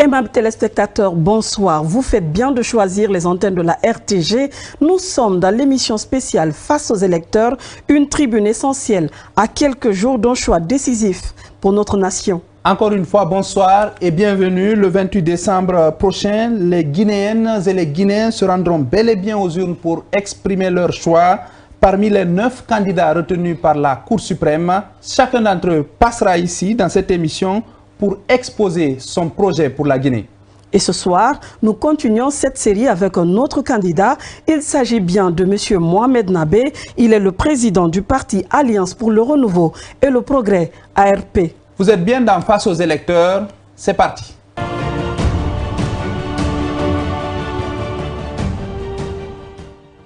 Aimables téléspectateurs, bonsoir. Vous faites bien de choisir les antennes de la RTG. Nous sommes dans l'émission spéciale Face aux électeurs, une tribune essentielle à quelques jours d'un choix décisif pour notre nation. Encore une fois, bonsoir et bienvenue. Le 28 décembre prochain, les Guinéennes et les Guinéens se rendront bel et bien aux urnes pour exprimer leur choix. Parmi les 9 candidats retenus par la Cour suprême, chacun d'entre eux passera ici, dans cette émission, pour exposer son projet pour la Guinée. Et ce soir, nous continuons cette série avec un autre candidat. Il s'agit bien de M. Mohamed Nabé. Il est le président du parti Alliance pour le Renouveau et le Progrès, ARP. Vous êtes bien dans Face aux électeurs, c'est parti.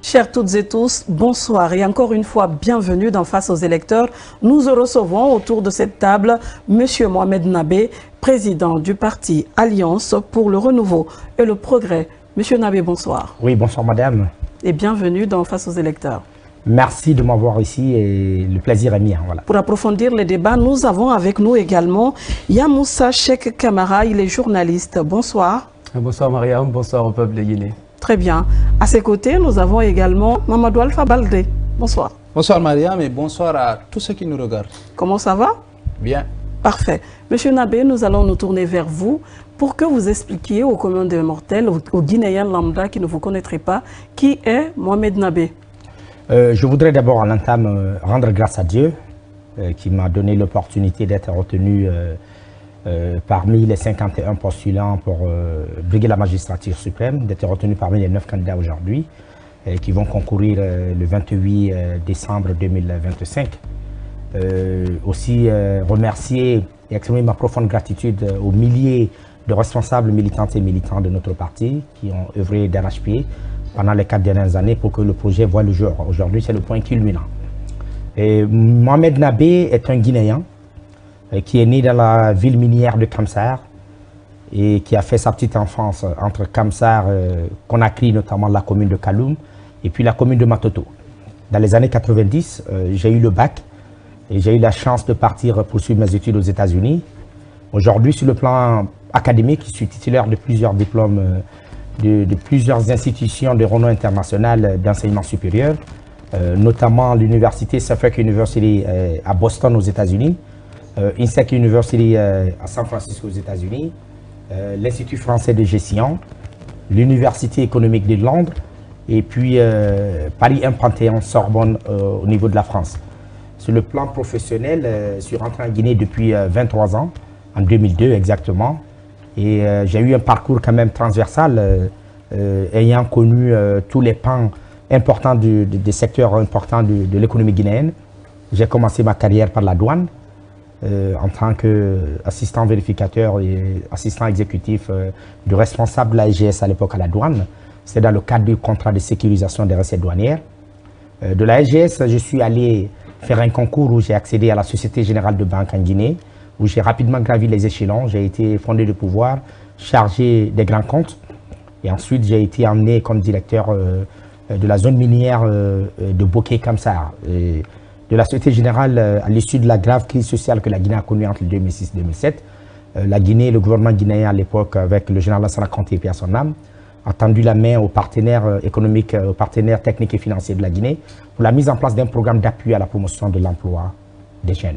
Chers toutes et tous, bonsoir et encore une fois, bienvenue dans Face aux électeurs. Nous recevons autour de cette table M. Mohamed Nabé, président du parti Alliance pour le Renouveau et le Progrès. M. Nabé, bonsoir. Oui, bonsoir madame. Et bienvenue dans Face aux électeurs. Merci de m'avoir ici et le plaisir est mien. Voilà. Pour approfondir les débats, nous avons avec nous également Yamoussa Cheikh Kamara, il est journaliste. Bonsoir. Bonsoir Mariam, bonsoir au peuple de Guinée. Très bien. À ses côtés, nous avons également Mamadou Alpha Baldé. Bonsoir. Bonsoir Mariam et bonsoir à tous ceux qui nous regardent. Comment ça va? Bien. Parfait. Monsieur Nabé, nous allons nous tourner vers vous pour que vous expliquiez aux communs des mortels, aux Guinéens lambda qui ne vous connaîtraient pas, qui est Mohamed Nabé. Je voudrais d'abord en entame rendre grâce à Dieu qui m'a donné l'opportunité d'être retenu parmi les 51 postulants pour briguer la magistrature suprême, d'être retenu parmi les 9 candidats aujourd'hui qui vont concourir le 28 décembre 2025. Aussi remercier et exprimer ma profonde gratitude aux milliers de responsables militantes et militants de notre parti qui ont œuvré d'arrache-pied pendant les 4 dernières années pour que le projet voie le jour. Aujourd'hui, c'est le point culminant. Mohamed Nabé est un Guinéen qui est né dans la ville minière de Kamsar et qui a fait sa petite enfance entre Kamsar, Conakry, notamment la commune de Kaloum, et puis la commune de Matoto. Dans les années 90, j'ai eu le bac et j'ai eu la chance de partir poursuivre mes études aux États-Unis. Aujourd'hui, sur le plan académique, je suis titulaire de plusieurs diplômes de plusieurs institutions de renom international d'enseignement supérieur, notamment l'université Suffolk University à Boston aux États-Unis, INSEC University à San Francisco aux États-Unis, l'Institut français de gestion, l'Université économique de Londres et puis Paris 1 Panthéon Sorbonne au niveau de la France. Sur le plan professionnel, je suis rentré en Guinée depuis 23 ans, en 2002 exactement, et j'ai eu un parcours quand même transversal, ayant connu tous les pans importants des secteurs importants de l'économie guinéenne. J'ai commencé ma carrière par la douane, en tant qu'assistant vérificateur et assistant exécutif du responsable de la SGS à l'époque à la douane. C'est dans le cadre du contrat de sécurisation des recettes douanières. De la SGS, je suis allé faire un concours où j'ai accédé à la Société Générale de Banque en Guinée, où j'ai rapidement gravi les échelons. J'ai été fondé de pouvoir, chargé des grands comptes. Et ensuite, j'ai été emmené comme directeur de la zone minière de Boké-Kamsar. De la Société Générale, à l'issue de la grave crise sociale que la Guinée a connue entre 2006 et 2007, la Guinée, le gouvernement guinéen à l'époque, avec le général Lassana Conté et à son âme, a tendu la main aux partenaires économiques, aux partenaires techniques et financiers de la Guinée pour la mise en place d'un programme d'appui à la promotion de l'emploi des jeunes.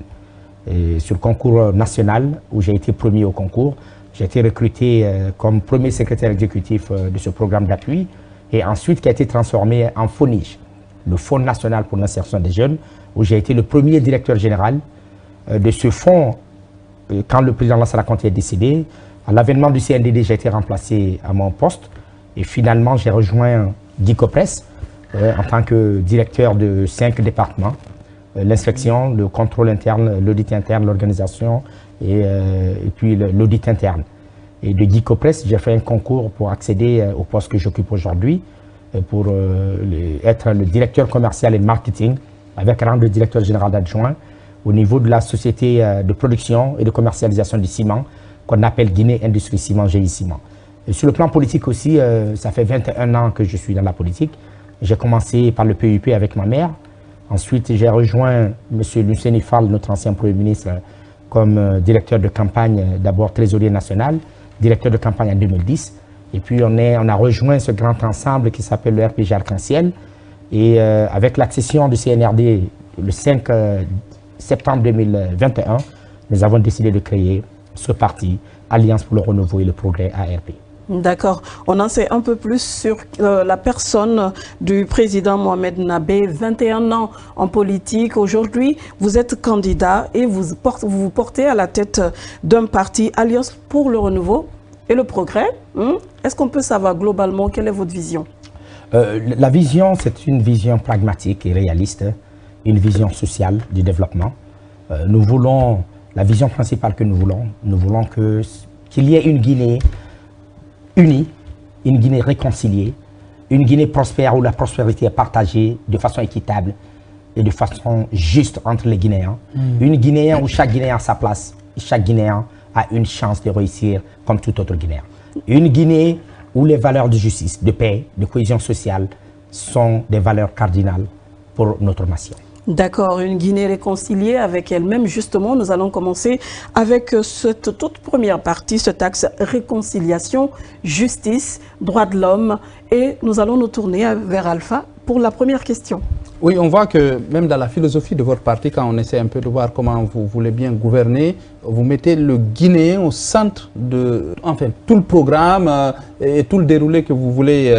Et sur le concours national, où j'ai été premier au concours, j'ai été recruté comme premier secrétaire exécutif de ce programme d'appui et ensuite qui a été transformé en FONIGE, le Fonds national pour l'insertion des jeunes, où j'ai été le premier directeur général de ce fonds quand le président Lassana Conté est décédé. À l'avènement du CNDD, j'ai été remplacé à mon poste et finalement j'ai rejoint Guy Copresse en tant que directeur de 5 départements, l'inspection, le contrôle interne, l'audit interne, l'organisation et puis l'audit interne. Et de Guy Copresse, j'ai fait un concours pour accéder au poste que j'occupe aujourd'hui, pour être le directeur commercial et marketing avec rang de directeur général adjoint au niveau de la société de production et de commercialisation du ciment qu'on appelle Guinée Industrie Ciment, GI Ciment. Et sur le plan politique aussi, ça fait 21 ans que je suis dans la politique. J'ai commencé par le PUP avec ma mère. Ensuite, j'ai rejoint M. Luceni Fall, notre ancien Premier ministre, comme directeur de campagne, d'abord trésorier national, directeur de campagne en 2010. Et puis on a rejoint ce grand ensemble qui s'appelle le RPG Arc-en-Ciel. Et avec l'accession du CNRD le 5 septembre 2021, nous avons décidé de créer ce parti, Alliance pour le renouveau et le progrès ARP. D'accord. On en sait un peu plus sur la personne du président Mohamed Nabé, 21 ans en politique. Aujourd'hui, vous êtes candidat et vous vous portez à la tête d'un parti, Alliance pour le renouveau et le progrès. Est-ce qu'on peut savoir globalement quelle est votre vision? La vision, c'est une vision pragmatique et réaliste, une vision sociale du développement. Nous voulons, la vision principale que nous voulons qu'il y ait une Guinée unie, une Guinée réconciliée, une Guinée prospère où la prospérité est partagée de façon équitable et de façon juste entre les Guinéens. Une Guinée où chaque Guinéen a sa place, et chaque Guinéen a une chance de réussir comme tout autre Guinéen. Une Guinée où les valeurs de justice, de paix, de cohésion sociale sont des valeurs cardinales pour notre nation. D'accord, une Guinée réconciliée avec elle-même. Justement, nous allons commencer avec cette toute première partie, cet axe réconciliation, justice, droits de l'homme. Et nous allons nous tourner vers Alpha pour la première question. Oui, on voit que même dans la philosophie de votre parti, quand on essaie un peu de voir comment vous voulez bien gouverner, vous mettez le Guinéen au centre de tout le programme et tout le déroulé que vous voulez,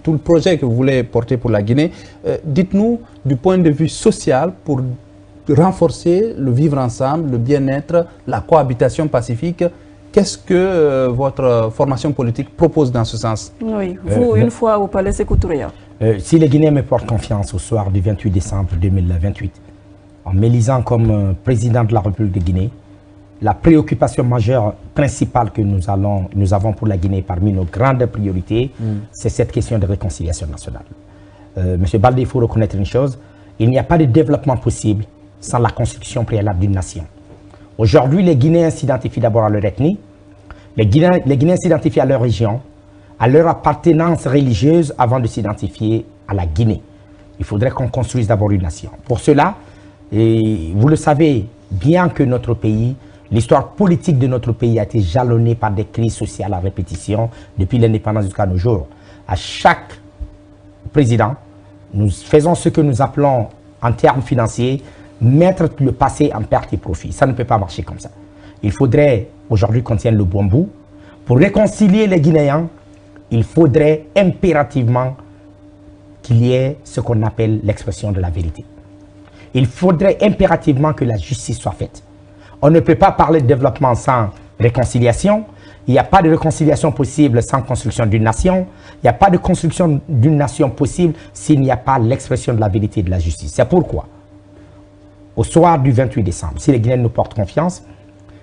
tout le projet que vous voulez porter pour la Guinée. Dites-nous, du point de vue social, pour renforcer le vivre ensemble, le bien-être, la cohabitation pacifique, qu'est-ce que votre formation politique propose dans ce sens? Oui, vous, une fois au Palais Sékou Touré. Si les Guinéens me portent confiance au soir du 28 décembre 2028, en m'élisant comme président de la République de Guinée, la préoccupation majeure principale que nous avons pour la Guinée parmi nos grandes priorités, c'est cette question de réconciliation nationale. Monsieur Baldé, il faut reconnaître une chose, il n'y a pas de développement possible sans la construction préalable d'une nation. Aujourd'hui, les Guinéens s'identifient d'abord à leur ethnie, les Guinéens s'identifient à leur région, à leur appartenance religieuse avant de s'identifier à la Guinée. Il faudrait qu'on construise d'abord une nation. Pour cela, et vous le savez, bien que notre pays, l'histoire politique de notre pays a été jalonnée par des crises sociales à répétition depuis l'indépendance jusqu'à nos jours. À chaque président, nous faisons ce que nous appelons en termes financiers, mettre le passé en perte et profit. Ça ne peut pas marcher comme ça. Il faudrait aujourd'hui qu'on tienne le bon bout. Pour réconcilier les Guinéens, il faudrait impérativement qu'il y ait ce qu'on appelle l'expression de la vérité. Il faudrait impérativement que la justice soit faite. On ne peut pas parler de développement sans réconciliation. Il n'y a pas de réconciliation possible sans construction d'une nation. Il n'y a pas de construction d'une nation possible s'il n'y a pas l'expression de la vérité et de la justice. C'est pourquoi, au soir du 28 décembre, si les Guinéens nous portent confiance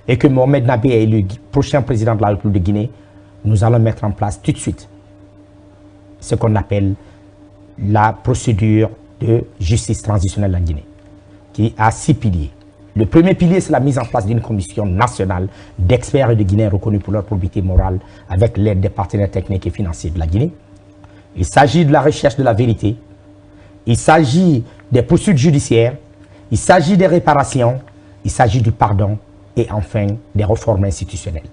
et que Mohamed Nabé est élu prochain président de la République de Guinée, nous allons mettre en place tout de suite ce qu'on appelle la procédure de justice transitionnelle en Guinée, qui a 6 piliers. Le premier pilier, c'est la mise en place d'une commission nationale d'experts et de Guinéens reconnus pour leur probité morale avec l'aide des partenaires techniques et financiers de la Guinée. Il s'agit de la recherche de la vérité, il s'agit des poursuites judiciaires, il s'agit des réparations, il s'agit du pardon et enfin des réformes institutionnelles.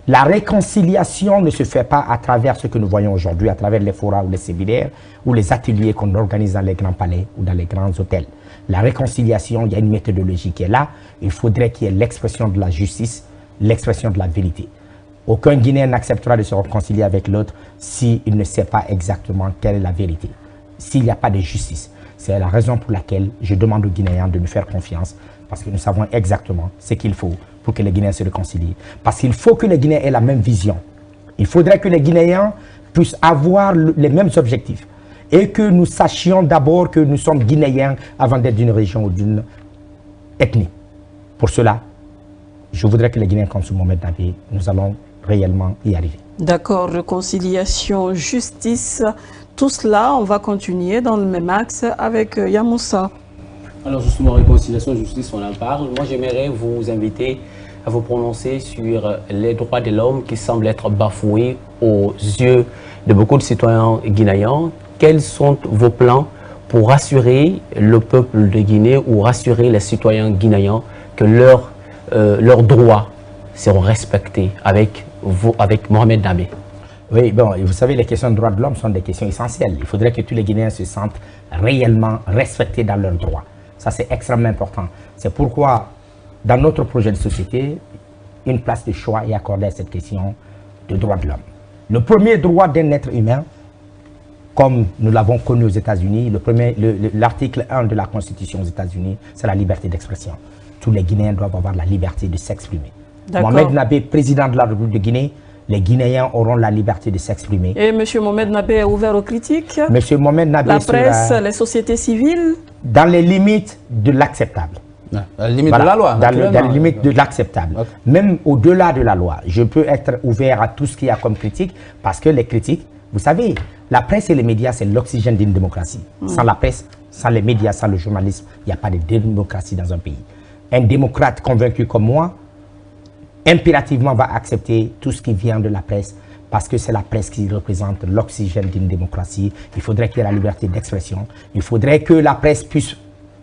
La réconciliation ne se fait pas à travers ce que nous voyons aujourd'hui, à travers les forats ou les séminaires ou les ateliers qu'on organise dans les grands palais ou dans les grands hôtels. La réconciliation, il y a une méthodologie qui est là. Il faudrait qu'il y ait l'expression de la justice, l'expression de la vérité. Aucun Guinéen n'acceptera de se réconcilier avec l'autre s'il ne sait pas exactement quelle est la vérité, s'il n'y a pas de justice. C'est la raison pour laquelle je demande aux Guinéens de nous faire confiance, parce que nous savons exactement ce qu'il faut pour que les Guinéens se réconcilient. Parce qu'il faut que les Guinéens aient la même vision. Il faudrait que les Guinéens puissent avoir les mêmes objectifs. Et que nous sachions d'abord que nous sommes Guinéens avant d'être d'une région ou d'une ethnie. Pour cela, je voudrais que les Guinéens comme Mohamed Nabé, nous allons réellement y arriver. D'accord, réconciliation, justice, tout cela, on va continuer dans le même axe avec Yamoussa. Alors justement, réconciliation, justice, on en parle. Moi, j'aimerais vous inviter à vous prononcer sur les droits de l'homme qui semblent être bafoués aux yeux de beaucoup de citoyens guinéens. Quels sont vos plans pour rassurer le peuple de Guinée ou rassurer les citoyens guinéens que leurs droits seront respectés avec avec Mohamed Nabé? Oui, bon, vous savez, les questions de droits de l'homme sont des questions essentielles. Il faudrait que tous les Guinéens se sentent réellement respectés dans leurs droits. Ça, c'est extrêmement important. C'est pourquoi, dans notre projet de société, une place de choix est accordée à cette question de droits de l'homme. Le premier droit d'un être humain, comme nous l'avons connu aux États-Unis, l'article 1 de la Constitution aux États-Unis, c'est la liberté d'expression. Tous les Guinéens doivent avoir la liberté de s'exprimer. Mohamed Nabé, président de la République de Guinée, les Guinéens auront la liberté de s'exprimer. Et M. Mohamed Nabé est ouvert aux critiques? M. Mohamed Nabé la presse, les sociétés civiles? Dans les limites de l'acceptable. Dans les limites de la loi. Dans les limites de l'acceptable. Okay. Même au-delà de la loi, je peux être ouvert à tout ce qu'il y a comme critique, parce que les critiques, vous savez, la presse et les médias, c'est l'oxygène d'une démocratie. Sans la presse, sans les médias, sans le journalisme, il n'y a pas de démocratie dans un pays. Un démocrate convaincu comme moi, impérativement va accepter tout ce qui vient de la presse, parce que c'est la presse qui représente l'oxygène d'une démocratie. Il faudrait qu'il y ait la liberté d'expression. Il faudrait que la presse puisse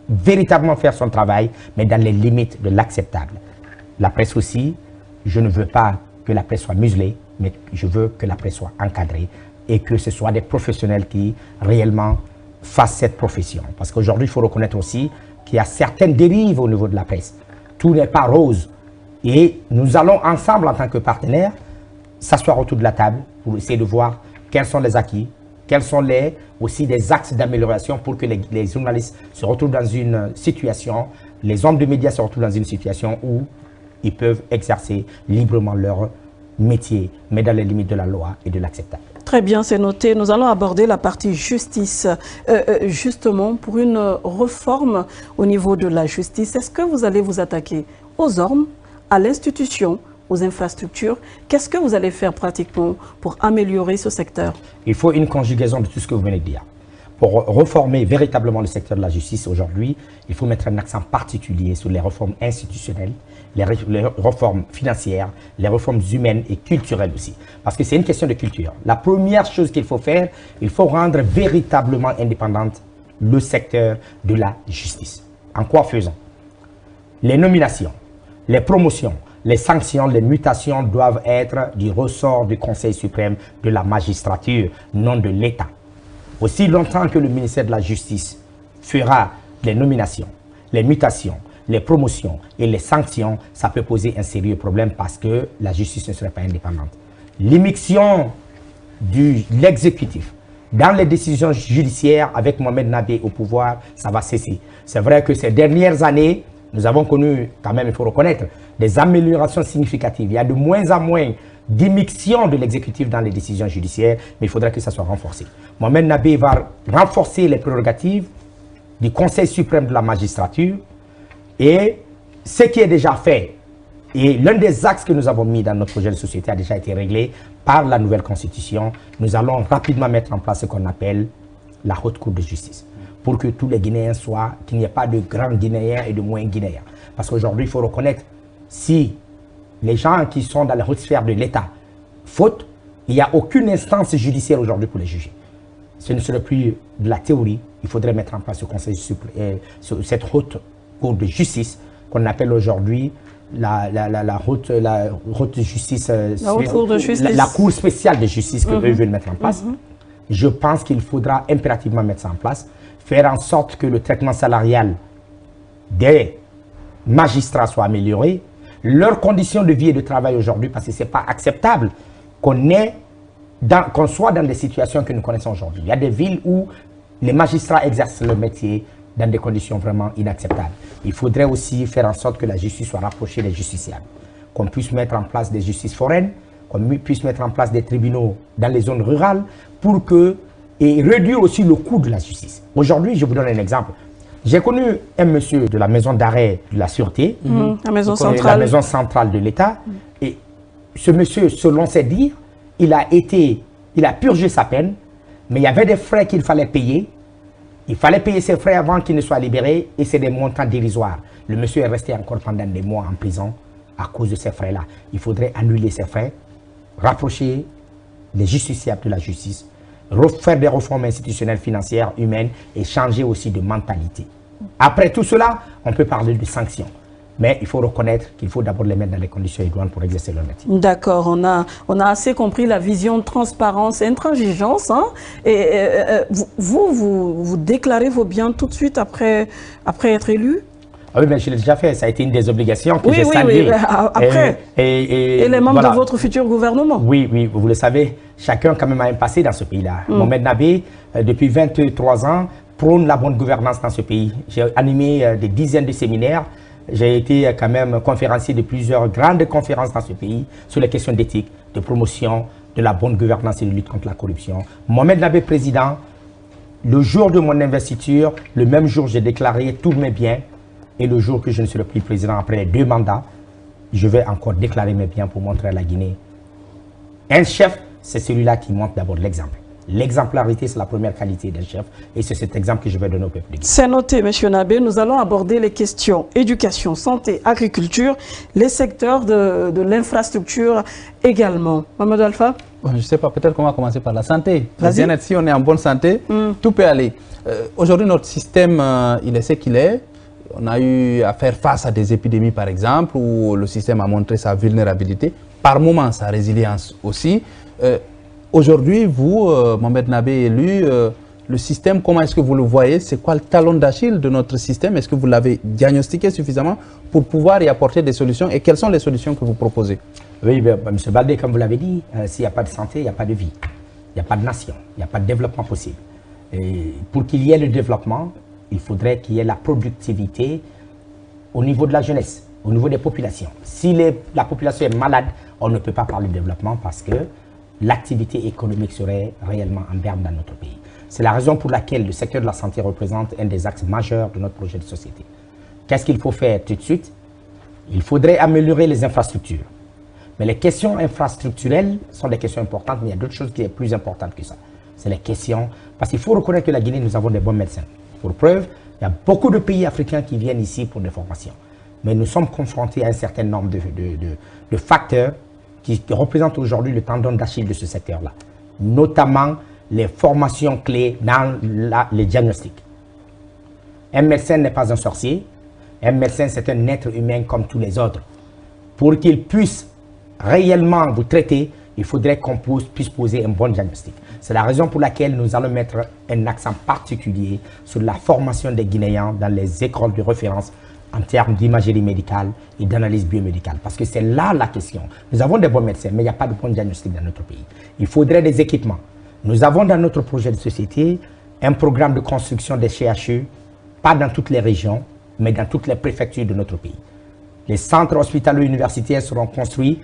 véritablement faire son travail, mais dans les limites de l'acceptable. La presse aussi, je ne veux pas que la presse soit muselée, mais je veux que la presse soit encadrée et que ce soit des professionnels qui réellement fassent cette profession. Parce qu'aujourd'hui, il faut reconnaître aussi qu'il y a certaines dérives au niveau de la presse. Tout n'est pas rose. Et nous allons ensemble, en tant que partenaires, s'asseoir autour de la table pour essayer de voir quels sont les acquis, quels sont aussi des axes d'amélioration pour que les journalistes se retrouvent dans une situation, les hommes de médias se retrouvent dans une situation où ils peuvent exercer librement leur métier, mais dans les limites de la loi et de l'acceptable. Très bien, c'est noté. Nous allons aborder la partie justice. Justement, pour une réforme au niveau de la justice, est-ce que vous allez vous attaquer aux hommes, à l'institution, aux infrastructures? Qu'est-ce que vous allez faire pratiquement pour améliorer ce secteur? Il faut une conjugaison de tout ce que vous venez de dire. Pour réformer véritablement le secteur de la justice aujourd'hui, il faut mettre un accent particulier sur les réformes institutionnelles, les réformes financières, les réformes humaines et culturelles aussi. Parce que c'est une question de culture. La première chose qu'il faut faire, il faut rendre véritablement indépendante le secteur de la justice. En quoi faisant? Les nominations, les promotions, les sanctions, les mutations doivent être du ressort du Conseil suprême de la magistrature, non de l'État. Aussi longtemps que le ministère de la Justice fera les nominations, les mutations, les promotions et les sanctions, ça peut poser un sérieux problème parce que la justice ne serait pas indépendante. L'immixtion de l'exécutif dans les décisions judiciaires avec Mohamed Nabé au pouvoir, ça va cesser. C'est vrai que ces dernières années, nous avons connu, quand même il faut reconnaître, des améliorations significatives. Il y a de moins en moins d'immixtion de l'exécutif dans les décisions judiciaires, mais il faudrait que ça soit renforcé. Mohamed Nabé va renforcer les prérogatives du Conseil suprême de la magistrature et ce qui est déjà fait, et l'un des axes que nous avons mis dans notre projet de société a déjà été réglé par la nouvelle constitution. Nous allons rapidement mettre en place ce qu'on appelle la haute cour de justice, pour que tous les Guinéens soient, qu'il n'y ait pas de grands Guinéens et de moins Guinéens. Parce qu'aujourd'hui, il faut reconnaître, si les gens qui sont dans la haute sphère de l'État fautent, il n'y a aucune instance judiciaire aujourd'hui pour les juger. Ce ne serait plus de la théorie. Il faudrait mettre en place ce conseil cette haute cour de justice qu'on appelle aujourd'hui la haute justice, la cour spéciale de justice que eux veulent mettre en place. Je pense qu'il faudra impérativement mettre ça en place, faire en sorte que le traitement salarial des magistrats soit amélioré, leurs conditions de vie et de travail aujourd'hui, parce que ce n'est pas acceptable qu'on soit dans des situations que nous connaissons aujourd'hui. Il y a des villes où les magistrats exercent leur métier dans des conditions vraiment inacceptables. Il faudrait aussi faire en sorte que la justice soit rapprochée des justiciables, qu'on puisse mettre en place des justices foraines, qu'on puisse mettre en place des tribunaux dans les zones rurales pour que, et réduire aussi le coût de la justice. Aujourd'hui, je vous donne un exemple. J'ai connu un monsieur de la maison d'arrêt de la Sûreté, la maison centrale de l'État, et ce monsieur, selon ses dires, il a purgé sa peine, mais il y avait des frais qu'il fallait payer. Il fallait payer ses frais avant qu'il ne soit libéré, et c'est des montants dérisoires. Le monsieur est resté encore pendant des mois en prison à cause de ces frais-là. Il faudrait annuler ces frais, rapprocher les justiciables de la justice, refaire des réformes institutionnelles, financières, humaines et changer aussi de mentalité. Après tout cela, on peut parler de sanctions. Mais il faut reconnaître qu'il faut d'abord les mettre dans les conditions idoines pour exercer leur métier. D'accord, on a assez compris la vision de transparence et intransigeance. Hein, et vous déclarez vos biens tout de suite après être élu? Ah oui, mais je l'ai déjà fait. Ça a été une des obligations que j'ai saluées. Oui, après. Et les membres de votre futur gouvernement? Oui, vous le savez. Chacun quand même a un passé dans ce pays-là. Mohamed Nabé, depuis 23 ans, prône la bonne gouvernance dans ce pays. J'ai animé des dizaines de séminaires. J'ai été quand même conférencier de plusieurs grandes conférences dans ce pays sur les questions d'éthique, de promotion, de la bonne gouvernance et de lutte contre la corruption. Mohamed Nabé, président, le jour de mon investiture, le même jour, j'ai déclaré tous mes biens. Et le jour que je ne serai plus président après les 2 mandats, je vais encore déclarer mes biens pour montrer à la Guinée. Un chef, c'est celui-là qui montre d'abord l'exemple. L'exemplarité, c'est la première qualité d'un chef. Et c'est cet exemple que je vais donner au peuple de Guinée. C'est noté, M. Nabé. Nous allons aborder les questions éducation, santé, agriculture, les secteurs de l'infrastructure également. Mohamed Alpha? Je ne sais pas, peut-être qu'on va commencer par la santé. Vas-y. Si on est en bonne santé, tout peut aller. Aujourd'hui, notre système, il est ce qu'il est. On a eu à faire face à des épidémies, par exemple, où le système a montré sa vulnérabilité, par moments sa résilience aussi. Aujourd'hui, vous, Mohamed Nabé élu, le système, comment est-ce que vous le voyez? C'est quoi le talon d'Achille de notre système? Est-ce que vous l'avez diagnostiqué suffisamment pour pouvoir y apporter des solutions? Et quelles sont les solutions que vous proposez? Oui, M. Baldé, comme vous l'avez dit, s'il n'y a pas de santé, il n'y a pas de vie. Il n'y a pas de nation, il n'y a pas de développement possible. Et pour qu'il y ait le développement, il faudrait qu'il y ait la productivité au niveau de la jeunesse, au niveau des populations. Si la population est malade, on ne peut pas parler de développement parce que l'activité économique serait réellement en berne dans notre pays. C'est la raison pour laquelle le secteur de la santé représente un des axes majeurs de notre projet de société. Qu'est-ce qu'il faut faire tout de suite? Il faudrait améliorer les infrastructures. Mais les questions infrastructurelles sont des questions importantes, mais il y a d'autres choses qui sont plus importantes que ça. C'est les questions, parce qu'il faut reconnaître que la Guinée, nous avons des bons médecins. Pour preuve, il y a beaucoup de pays africains qui viennent ici pour des formations. Mais nous sommes confrontés à un certain nombre de facteurs qui représentent aujourd'hui le tendon d'Achille de ce secteur-là. Notamment les formations clés dans les diagnostics. Un médecin n'est pas un sorcier. Un médecin, c'est un être humain comme tous les autres. Pour qu'il puisse réellement vous traiter, il faudrait qu'on puisse poser un bon diagnostic. C'est la raison pour laquelle nous allons mettre un accent particulier sur la formation des Guinéens dans les écoles de référence en termes d'imagerie médicale et d'analyse biomédicale. Parce que c'est là la question. Nous avons des bons médecins, mais il n'y a pas de bon diagnostic dans notre pays. Il faudrait des équipements. Nous avons dans notre projet de société un programme de construction des CHU, pas dans toutes les régions, mais dans toutes les préfectures de notre pays. Les centres hospitalo-universitaires seront construits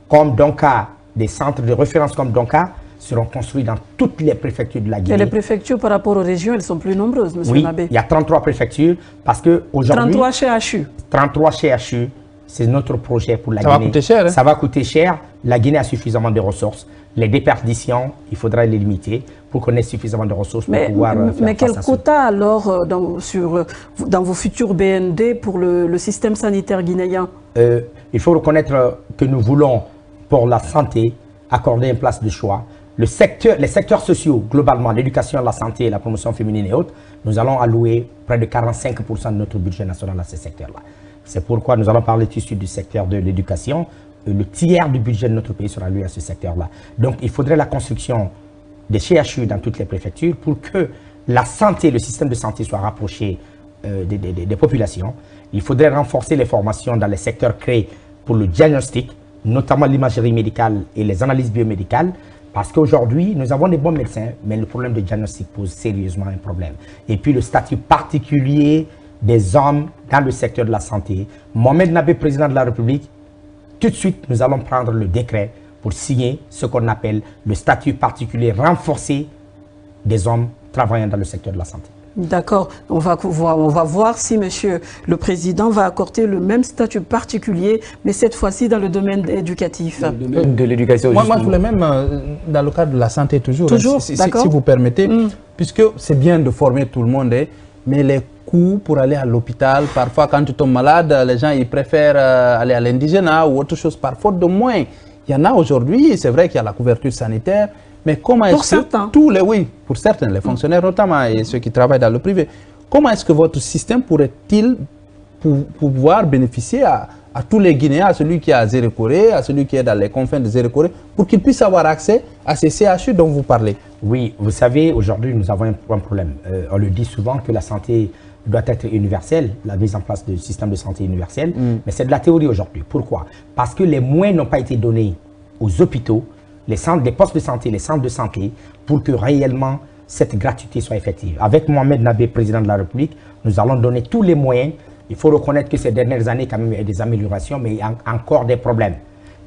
comme Donka, des centres de référence comme Donka seront construits dans toutes les préfectures de la Guinée. Et les préfectures par rapport aux régions, elles sont plus nombreuses, M. Nabé. Il y a 33 préfectures parce qu'aujourd'hui... 33 CHU. 33 CHU, c'est notre projet pour la Guinée. Ça va coûter cher. Hein? Ça va coûter cher. La Guinée a suffisamment de ressources. Les déperditions, il faudra les limiter pour qu'on ait suffisamment de ressources pour pouvoir faire mais quel quota alors dans vos futurs BND pour le système sanitaire guinéen? Il faut reconnaître que nous voulons, pour la santé, accorder une place de choix. Les secteurs sociaux, globalement, l'éducation, la santé, la promotion féminine et autres, nous allons allouer près de 45% de notre budget national à ces secteurs-là. C'est pourquoi nous allons parler tout de suite du secteur de l'éducation. Le tiers du budget de notre pays sera alloué à ce secteur-là. Donc, il faudrait la construction des CHU dans toutes les préfectures pour que la santé, le système de santé soit rapproché des populations. Il faudrait renforcer les formations dans les secteurs créés pour le diagnostic, notamment l'imagerie médicale et les analyses biomédicales, parce qu'aujourd'hui, nous avons des bons médecins, mais le problème de diagnostic pose sérieusement un problème. Et puis le statut particulier des hommes dans le secteur de la santé. Mohamed Nabé, président de la République, tout de suite, nous allons prendre le décret pour signer ce qu'on appelle le statut particulier renforcé des hommes travaillant dans le secteur de la santé. D'accord. On va voir si Monsieur le Président va accorder le même statut particulier, mais cette fois-ci dans le domaine éducatif. Le domaine de l'éducation. Moi, je voulais même, dans le cadre de la santé toujours, si vous permettez, puisque c'est bien de former tout le monde, mais les coûts pour aller à l'hôpital, parfois quand tu tombes malade, les gens ils préfèrent aller à l'indigénat ou autre chose par faute de moyens. Il y en a aujourd'hui, c'est vrai qu'il y a la couverture sanitaire, mais comment est-ce que tous les, pour certains, les fonctionnaires notamment et ceux qui travaillent dans le privé, comment est-ce que votre système pourrait-il pouvoir bénéficier à tous les Guinéens, à celui qui est à Zérékoré, à celui qui est dans les confins de Zérékoré, pour qu'ils puissent avoir accès à ces CHU dont vous parlez? Oui, vous savez, aujourd'hui, nous avons un problème. On le dit souvent que la santé doit être universelle, la mise en place du système de santé universel, mais c'est de la théorie aujourd'hui. Pourquoi? Parce que les moyens n'ont pas été donnés aux hôpitaux, les postes de santé, les centres de santé, pour que réellement cette gratuité soit effective. Avec Mohamed Nabé, président de la République, nous allons donner tous les moyens. Il faut reconnaître que ces dernières années, quand même, il y a des améliorations, mais il y a encore des problèmes.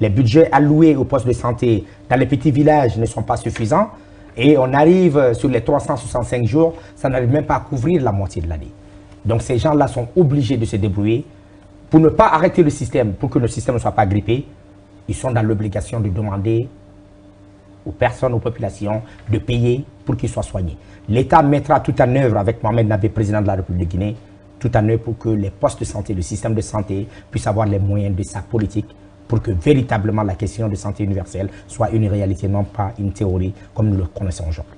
Les budgets alloués aux postes de santé dans les petits villages ne sont pas suffisants. Et on arrive sur les 365 jours, ça n'arrive même pas à couvrir la moitié de l'année. Donc ces gens-là sont obligés de se débrouiller. Pour ne pas arrêter le système, pour que le système ne soit pas grippé, ils sont dans l'obligation de demander aux personnes, aux populations, de payer pour qu'ils soient soignés. L'État mettra tout en œuvre, avec Mohamed Nabé, président de la République de Guinée, tout en œuvre pour que les postes de santé, le système de santé puissent avoir les moyens de sa politique pour que véritablement la question de santé universelle soit une réalité, non pas une théorie comme nous le connaissons aujourd'hui.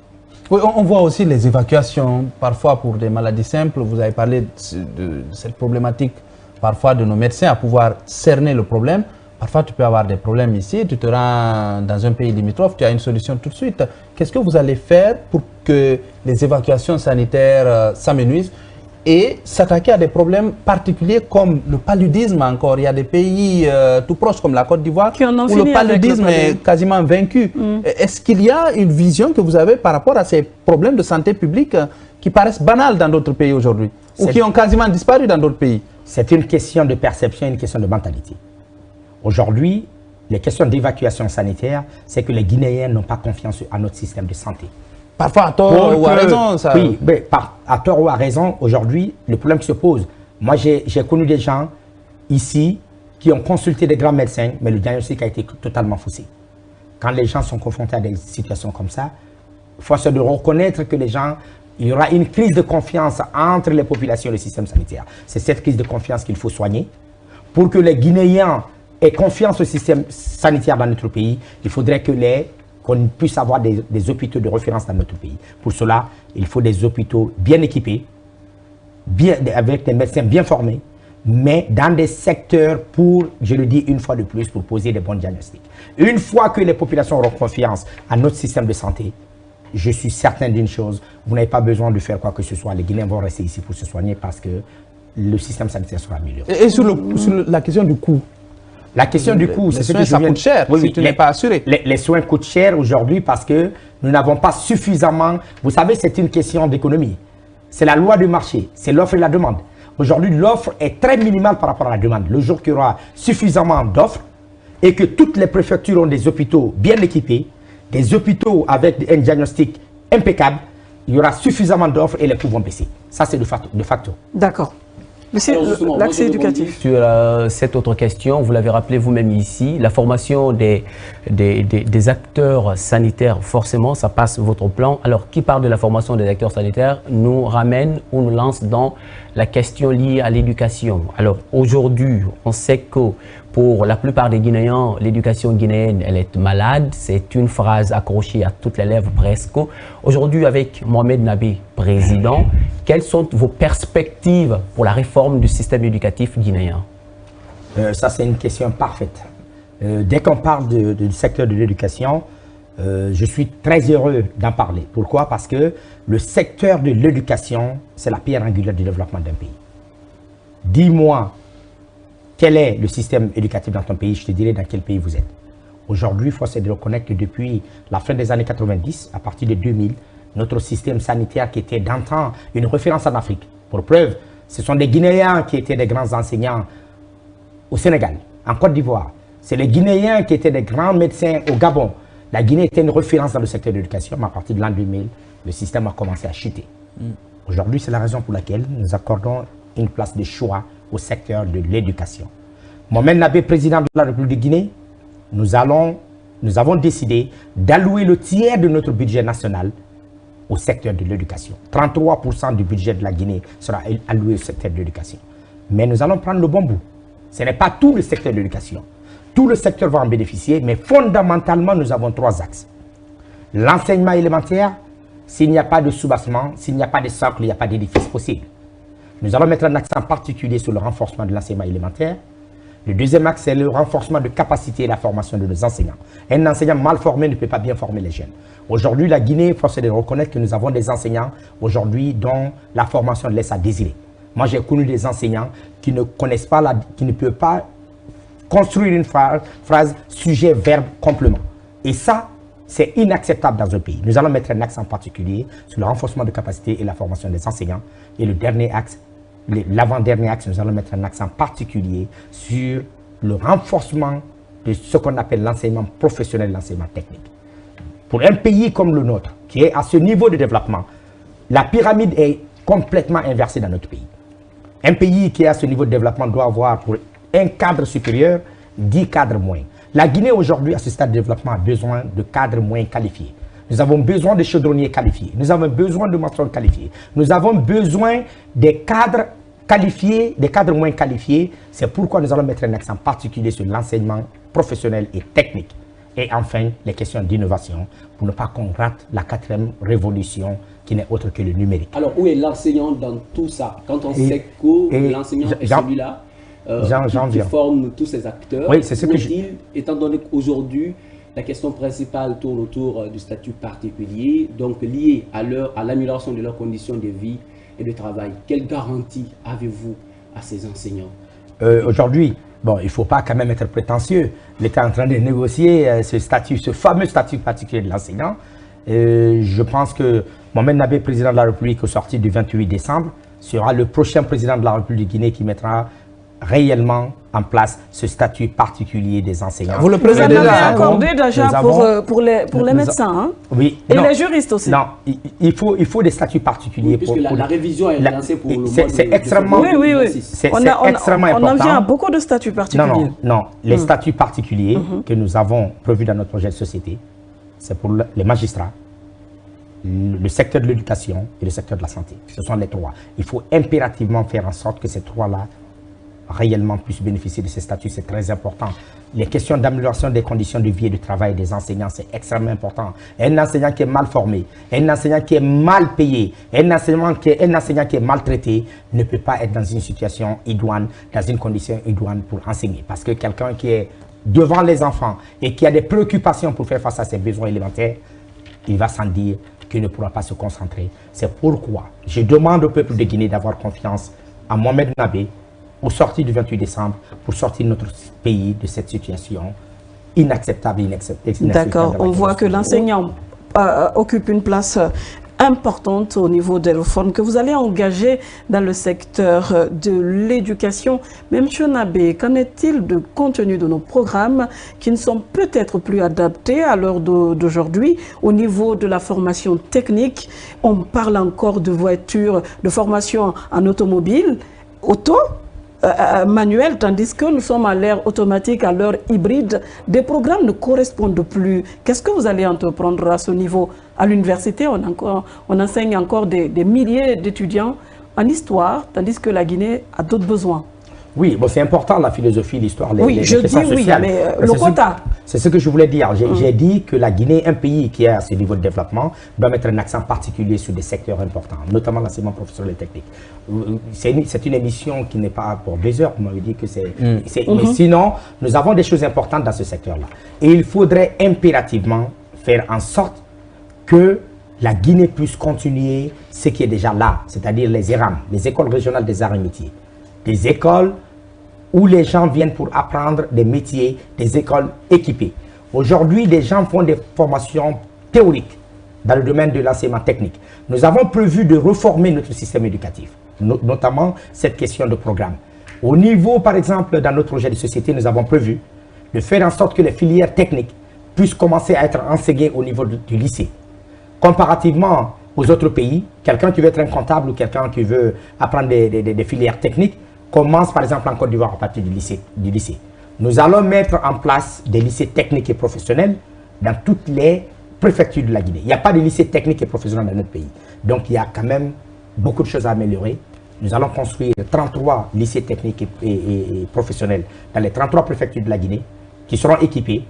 Oui, on voit aussi les évacuations, parfois pour des maladies simples. Vous avez parlé de cette problématique, parfois de nos médecins à pouvoir cerner le problème. Parfois, tu peux avoir des problèmes ici, tu te rends dans un pays limitrophe, tu as une solution tout de suite. Qu'est-ce que vous allez faire pour que les évacuations sanitaires s'amenuisent et s'attaquer à des problèmes particuliers comme le paludisme encore? Il y a des pays tout proches comme la Côte d'Ivoire où le paludisme est quasiment vaincu. Est-ce qu'il y a une vision que vous avez par rapport à ces problèmes de santé publique qui paraissent banals dans d'autres pays aujourd'hui ou qui ont quasiment disparu dans d'autres pays? C'est une question de perception, une question de mentalité. Aujourd'hui, les questions d'évacuation sanitaire, c'est que les Guinéens n'ont pas confiance à notre système de santé. Parfois à tort ou à raison, ça. Oui, mais à tort ou à raison, aujourd'hui, le problème qui se pose. Moi, j'ai connu des gens ici qui ont consulté des grands médecins, mais le diagnostic a été totalement faussé. Quand les gens sont confrontés à des situations comme ça, force est de reconnaître que les gens, il y aura une crise de confiance entre les populations et le système sanitaire. C'est cette crise de confiance qu'il faut soigner. Pour que les Guinéens aient confiance au système sanitaire dans notre pays, il faudrait qu'on puisse avoir des hôpitaux de référence dans notre pays. Pour cela, il faut des hôpitaux bien équipés, avec des médecins bien formés, mais dans des secteurs pour, je le dis une fois de plus, pour poser des bons diagnostics. Une fois que les populations auront confiance à notre système de santé, je suis certain d'une chose, vous n'avez pas besoin de faire quoi que ce soit. Les Guinéens vont rester ici pour se soigner parce que le système sanitaire sera amélioré. Et sur la question du coût? La question du coût, c'est ce que ça coûte cher si tu n'es pas assuré. Les soins coûtent cher aujourd'hui parce que nous n'avons pas suffisamment... Vous savez, c'est une question d'économie. C'est la loi du marché, c'est l'offre et la demande. Aujourd'hui, l'offre est très minimale par rapport à la demande. Le jour qu'il y aura suffisamment d'offres et que toutes les préfectures ont des hôpitaux bien équipés, des hôpitaux avec un diagnostic impeccable, il y aura suffisamment d'offres et les coûts vont baisser. Ça, c'est de facto. D'accord. Monsieur, l'accès éducatif. Sur cette autre question, vous l'avez rappelé vous-même ici, la formation des acteurs sanitaires, forcément, ça passe votre plan. Alors, qui parle de la formation des acteurs sanitaires nous ramène ou nous lance dans la question liée à l'éducation. Alors, aujourd'hui, on sait que pour la plupart des Guinéens, l'éducation guinéenne, elle est malade. C'est une phrase accrochée à toutes les lèvres presque. Aujourd'hui, avec Mohamed Nabé, président, quelles sont vos perspectives pour la réforme du système éducatif guinéen? Ça, c'est une question parfaite. Dès qu'on parle du secteur de l'éducation, je suis très heureux d'en parler. Pourquoi? Parce que le secteur de l'éducation, c'est la pierre angulaire du développement d'un pays. Dis-moi, quel est le système éducatif dans ton pays? Je te dirai dans quel pays vous êtes. Aujourd'hui, il faut se reconnaître que depuis la fin des années 90, à partir de 2000, notre système sanitaire qui était d'antan une référence en Afrique. Pour preuve, ce sont des Guinéens qui étaient des grands enseignants au Sénégal, en Côte d'Ivoire. C'est les Guinéens qui étaient des grands médecins au Gabon. La Guinée était une référence dans le secteur de l'éducation, mais à partir de l'an 2000, le système a commencé à chuter. Aujourd'hui, c'est la raison pour laquelle nous accordons une place de choix au secteur de l'éducation. Mohamed Nabé, président de la République de Guinée, nous avons décidé d'allouer le tiers de notre budget national au secteur de l'éducation. 33% du budget de la Guinée sera alloué au secteur de l'éducation. Mais nous allons prendre le bon bout. Ce n'est pas tout le secteur de l'éducation. Tout le secteur va en bénéficier, mais fondamentalement, nous avons 3 axes. L'enseignement élémentaire, s'il n'y a pas de soubassement, s'il n'y a pas de socle, il n'y a pas d'édifice possible. Nous allons mettre un accent particulier sur le renforcement de l'enseignement élémentaire. Le deuxième axe, c'est le renforcement de capacité et la formation de nos enseignants. Un enseignant mal formé ne peut pas bien former les jeunes. Aujourd'hui, la Guinée, force est de reconnaître que nous avons des enseignants aujourd'hui dont la formation laisse à désirer. Moi, j'ai connu des enseignants qui ne connaissent pas, qui ne peuvent pas construire une phrase sujet, verbe, complément. Et ça, c'est inacceptable dans un pays. Nous allons mettre un accent particulier sur le renforcement de capacité et la formation des enseignants. Et le dernier axe, l'avant-dernier axe, nous allons mettre un accent particulier sur le renforcement de ce qu'on appelle l'enseignement professionnel, l'enseignement technique. Pour un pays comme le nôtre, qui est à ce niveau de développement, la pyramide est complètement inversée dans notre pays. Un pays qui est à ce niveau de développement doit avoir pour un cadre supérieur 10 cadres moins. La Guinée aujourd'hui, à ce stade de développement, a besoin de cadres moins qualifiés. Nous avons besoin de chaudronniers qualifiés. Nous avons besoin de maçons qualifiés. Nous avons besoin des cadres qualifiés, des cadres moins qualifiés. C'est pourquoi nous allons mettre un accent particulier sur l'enseignement professionnel et technique. Et enfin, les questions d'innovation, pour ne pas qu'on rate la 4e révolution qui n'est autre que le numérique. Alors, où est l'enseignant dans tout ça? Quand on sait que l'enseignant est celui-là qui forme tous ces acteurs, oui, c'est ce que étant donné qu'aujourd'hui, la question principale tourne autour du statut particulier, donc lié à l'amélioration de leurs conditions de vie et de travail. Quelle garantie avez-vous à ces enseignants? Aujourd'hui, bon, il ne faut pas quand même être prétentieux. L'État est en train de négocier ce fameux statut particulier de l'enseignant. Je pense que Mohamed Nabé, président de la République, au sorti du 28 décembre, sera le prochain président de la République de Guinée qui mettra réellement en place ce statut particulier des enseignants. Vous le président l'a accordé déjà pour les médecins, hein? Oui. Et les juristes aussi. Non, il faut des statuts particuliers. Oui, puisque la révision est lancée pour le mois c'est extrêmement... Oui. C'est extrêmement important. On en vient à beaucoup de statuts particuliers. Non. Les statuts particuliers que nous avons prévus dans notre projet de société, c'est pour les magistrats, le secteur de l'éducation et le secteur de la santé. Ce sont les trois. Il faut impérativement faire en sorte que ces trois-là réellement puissent bénéficier de ces statuts, c'est très important. Les questions d'amélioration des conditions de vie et de travail des enseignants, c'est extrêmement important. Un enseignant qui est mal formé, un enseignant qui est mal payé, un enseignant qui est maltraité ne peut pas être dans une situation idoine, dans une condition idoine pour enseigner. Parce que quelqu'un qui est devant les enfants et qui a des préoccupations pour faire face à ses besoins élémentaires, il va sans dire qu'il ne pourra pas se concentrer. C'est pourquoi je demande au peuple de Guinée d'avoir confiance en Mohamed Nabé, au sorti du 28 décembre, pour sortir notre pays de cette situation inacceptable. D'accord, on voit que l'enseignant occupe une place importante au niveau des réformes que vous allez engager dans le secteur de l'éducation. Mais M. Nabé, qu'en est-il du contenu de nos programmes qui ne sont peut-être plus adaptés à l'heure d'aujourd'hui au niveau de la formation technique? On parle encore de voitures, de formation en automobile, manuel, tandis que nous sommes à l'ère automatique, à l'heure hybride. Des programmes ne correspondent plus. Qu'est-ce que vous allez entreprendre à ce niveau? À l'université, on enseigne encore des milliers d'étudiants en histoire, tandis que la Guinée a d'autres besoins. Oui, bon, c'est important la philosophie, l'histoire, les questions sociales. Mais le quota. C'est ce que je voulais dire. J'ai dit que la Guinée, un pays qui est à ce niveau de développement, doit mettre un accent particulier sur des secteurs importants, notamment l'enseignement professionnel et technique. C'est une émission qui n'est pas pour 2 heures, vous m'avez dit que c'est... Mais sinon, nous avons des choses importantes dans ce secteur-là. Et il faudrait impérativement faire en sorte que la Guinée puisse continuer ce qui est déjà là, c'est-à-dire les ERAM, les écoles régionales des arts et métiers. Des écoles où les gens viennent pour apprendre des métiers, des écoles équipées. Aujourd'hui, des gens font des formations théoriques dans le domaine de l'enseignement technique. Nous avons prévu de reformer notre système éducatif, notamment cette question de programme. Au niveau, par exemple, dans notre projet de société, nous avons prévu de faire en sorte que les filières techniques puissent commencer à être enseignées au niveau du lycée. Comparativement aux autres pays, quelqu'un qui veut être un comptable ou quelqu'un qui veut apprendre des filières techniques, commence par exemple en Côte d'Ivoire à partir du lycée. Nous allons mettre en place des lycées techniques et professionnels dans toutes les préfectures de la Guinée. Il n'y a pas de lycée technique et professionnel dans notre pays. Donc il y a quand même beaucoup de choses à améliorer. Nous allons construire 33 lycées techniques et professionnels dans les 33 préfectures de la Guinée qui seront équipés,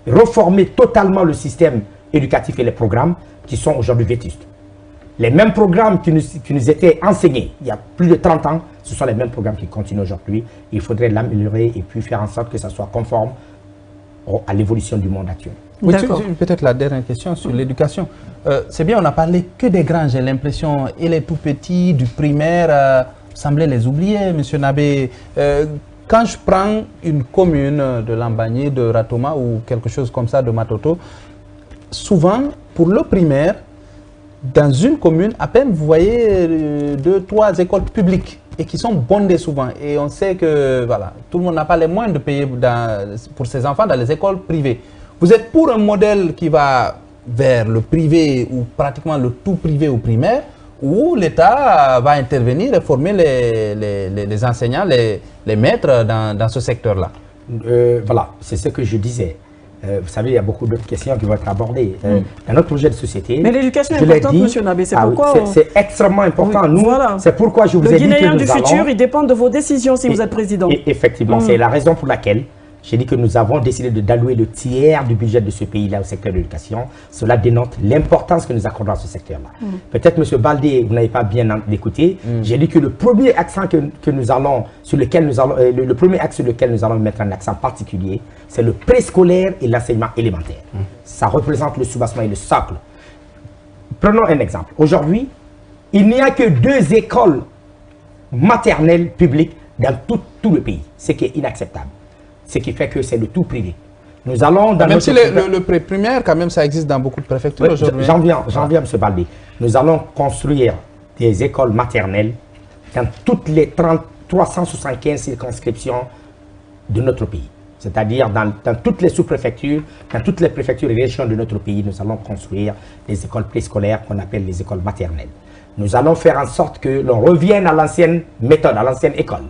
reformer totalement le système éducatif et les programmes qui sont aujourd'hui vétustes. Les mêmes programmes qui nous étaient enseignés il y a plus de 30 ans, ce sont les mêmes programmes qui continuent aujourd'hui. Il faudrait l'améliorer et puis faire en sorte que ça soit conforme à l'évolution du monde actuel. Oui, peut-être la dernière question sur l'éducation. C'est bien, on n'a parlé que des grands, j'ai l'impression, et les tout petits, du primaire, semblait les oublier, M. Nabé. Quand je prends une commune de Lambagné, de Ratoma ou quelque chose comme ça, de Matoto, souvent, pour le primaire, dans une commune, à peine vous voyez 2, 3 écoles publiques et qui sont bondées souvent. Et on sait que voilà, tout le monde n'a pas les moyens de payer pour ses enfants dans les écoles privées. Vous êtes pour un modèle qui va vers le privé ou pratiquement le tout privé au primaire, où l'État va intervenir et former les enseignants, les maîtres dans ce secteur-là. Voilà, c'est ce que je disais. Vous savez, il y a beaucoup d'autres questions qui vont être abordées. Dans notre projet de société... Mais l'éducation est importante, M. Nabé, c'est pourquoi... Oui, c'est extrêmement important. Oui, nous, voilà. C'est pourquoi je vous ai dit que nous allons... Le Guinéen du futur, il dépend de vos décisions si vous êtes président. Effectivement, c'est la raison pour laquelle j'ai dit que nous avons décidé d'allouer le tiers du budget de ce pays-là au secteur de l'éducation. Cela dénote l'importance que nous accordons à ce secteur-là. Peut-être, M. Baldé, vous n'avez pas bien écouté. J'ai dit que le premier accent que nous allons, sur lequel nous allons, le premier axe sur lequel nous allons mettre un accent particulier, c'est le préscolaire et l'enseignement élémentaire. Ça représente le soubassement et le socle. Prenons un exemple. Aujourd'hui, il n'y a que 2 écoles maternelles publiques dans tout le pays, ce qui est inacceptable. Ce qui fait que c'est le tout privé. Nous allons dans même si le pré-primaire, quand même, ça existe dans beaucoup de préfectures aujourd'hui. J'en viens, M. Baldé. Nous allons construire des écoles maternelles dans toutes les 375 circonscriptions de notre pays. C'est-à-dire dans toutes les sous-préfectures, dans toutes les préfectures et régions de notre pays, nous allons construire des écoles préscolaires qu'on appelle les écoles maternelles. Nous allons faire en sorte que l'on revienne à l'ancienne méthode, à l'ancienne école,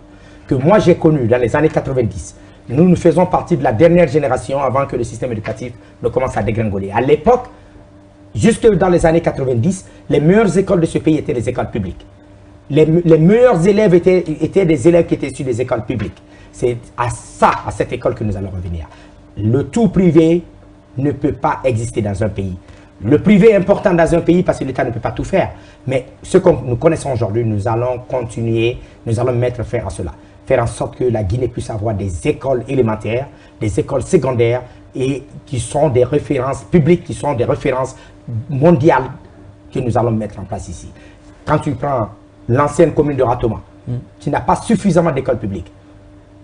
que moi j'ai connue dans les années 90. Nous faisons partie de la dernière génération avant que le système éducatif ne commence à dégringoler. À l'époque, jusque dans les années 90, les meilleures écoles de ce pays étaient les écoles publiques. Les meilleurs élèves étaient des élèves qui étaient issus des écoles publiques. C'est à cette école que nous allons revenir. Le tout privé ne peut pas exister dans un pays. Le privé est important dans un pays parce que l'État ne peut pas tout faire. Mais ce que nous connaissons aujourd'hui, nous allons continuer, nous allons mettre fin à cela. Faire en sorte que la Guinée puisse avoir des écoles élémentaires, des écoles secondaires et qui sont des références publiques, qui sont des références mondiales que nous allons mettre en place ici. Quand tu prends l'ancienne commune de Ratoma, qui n'a pas suffisamment d'écoles publiques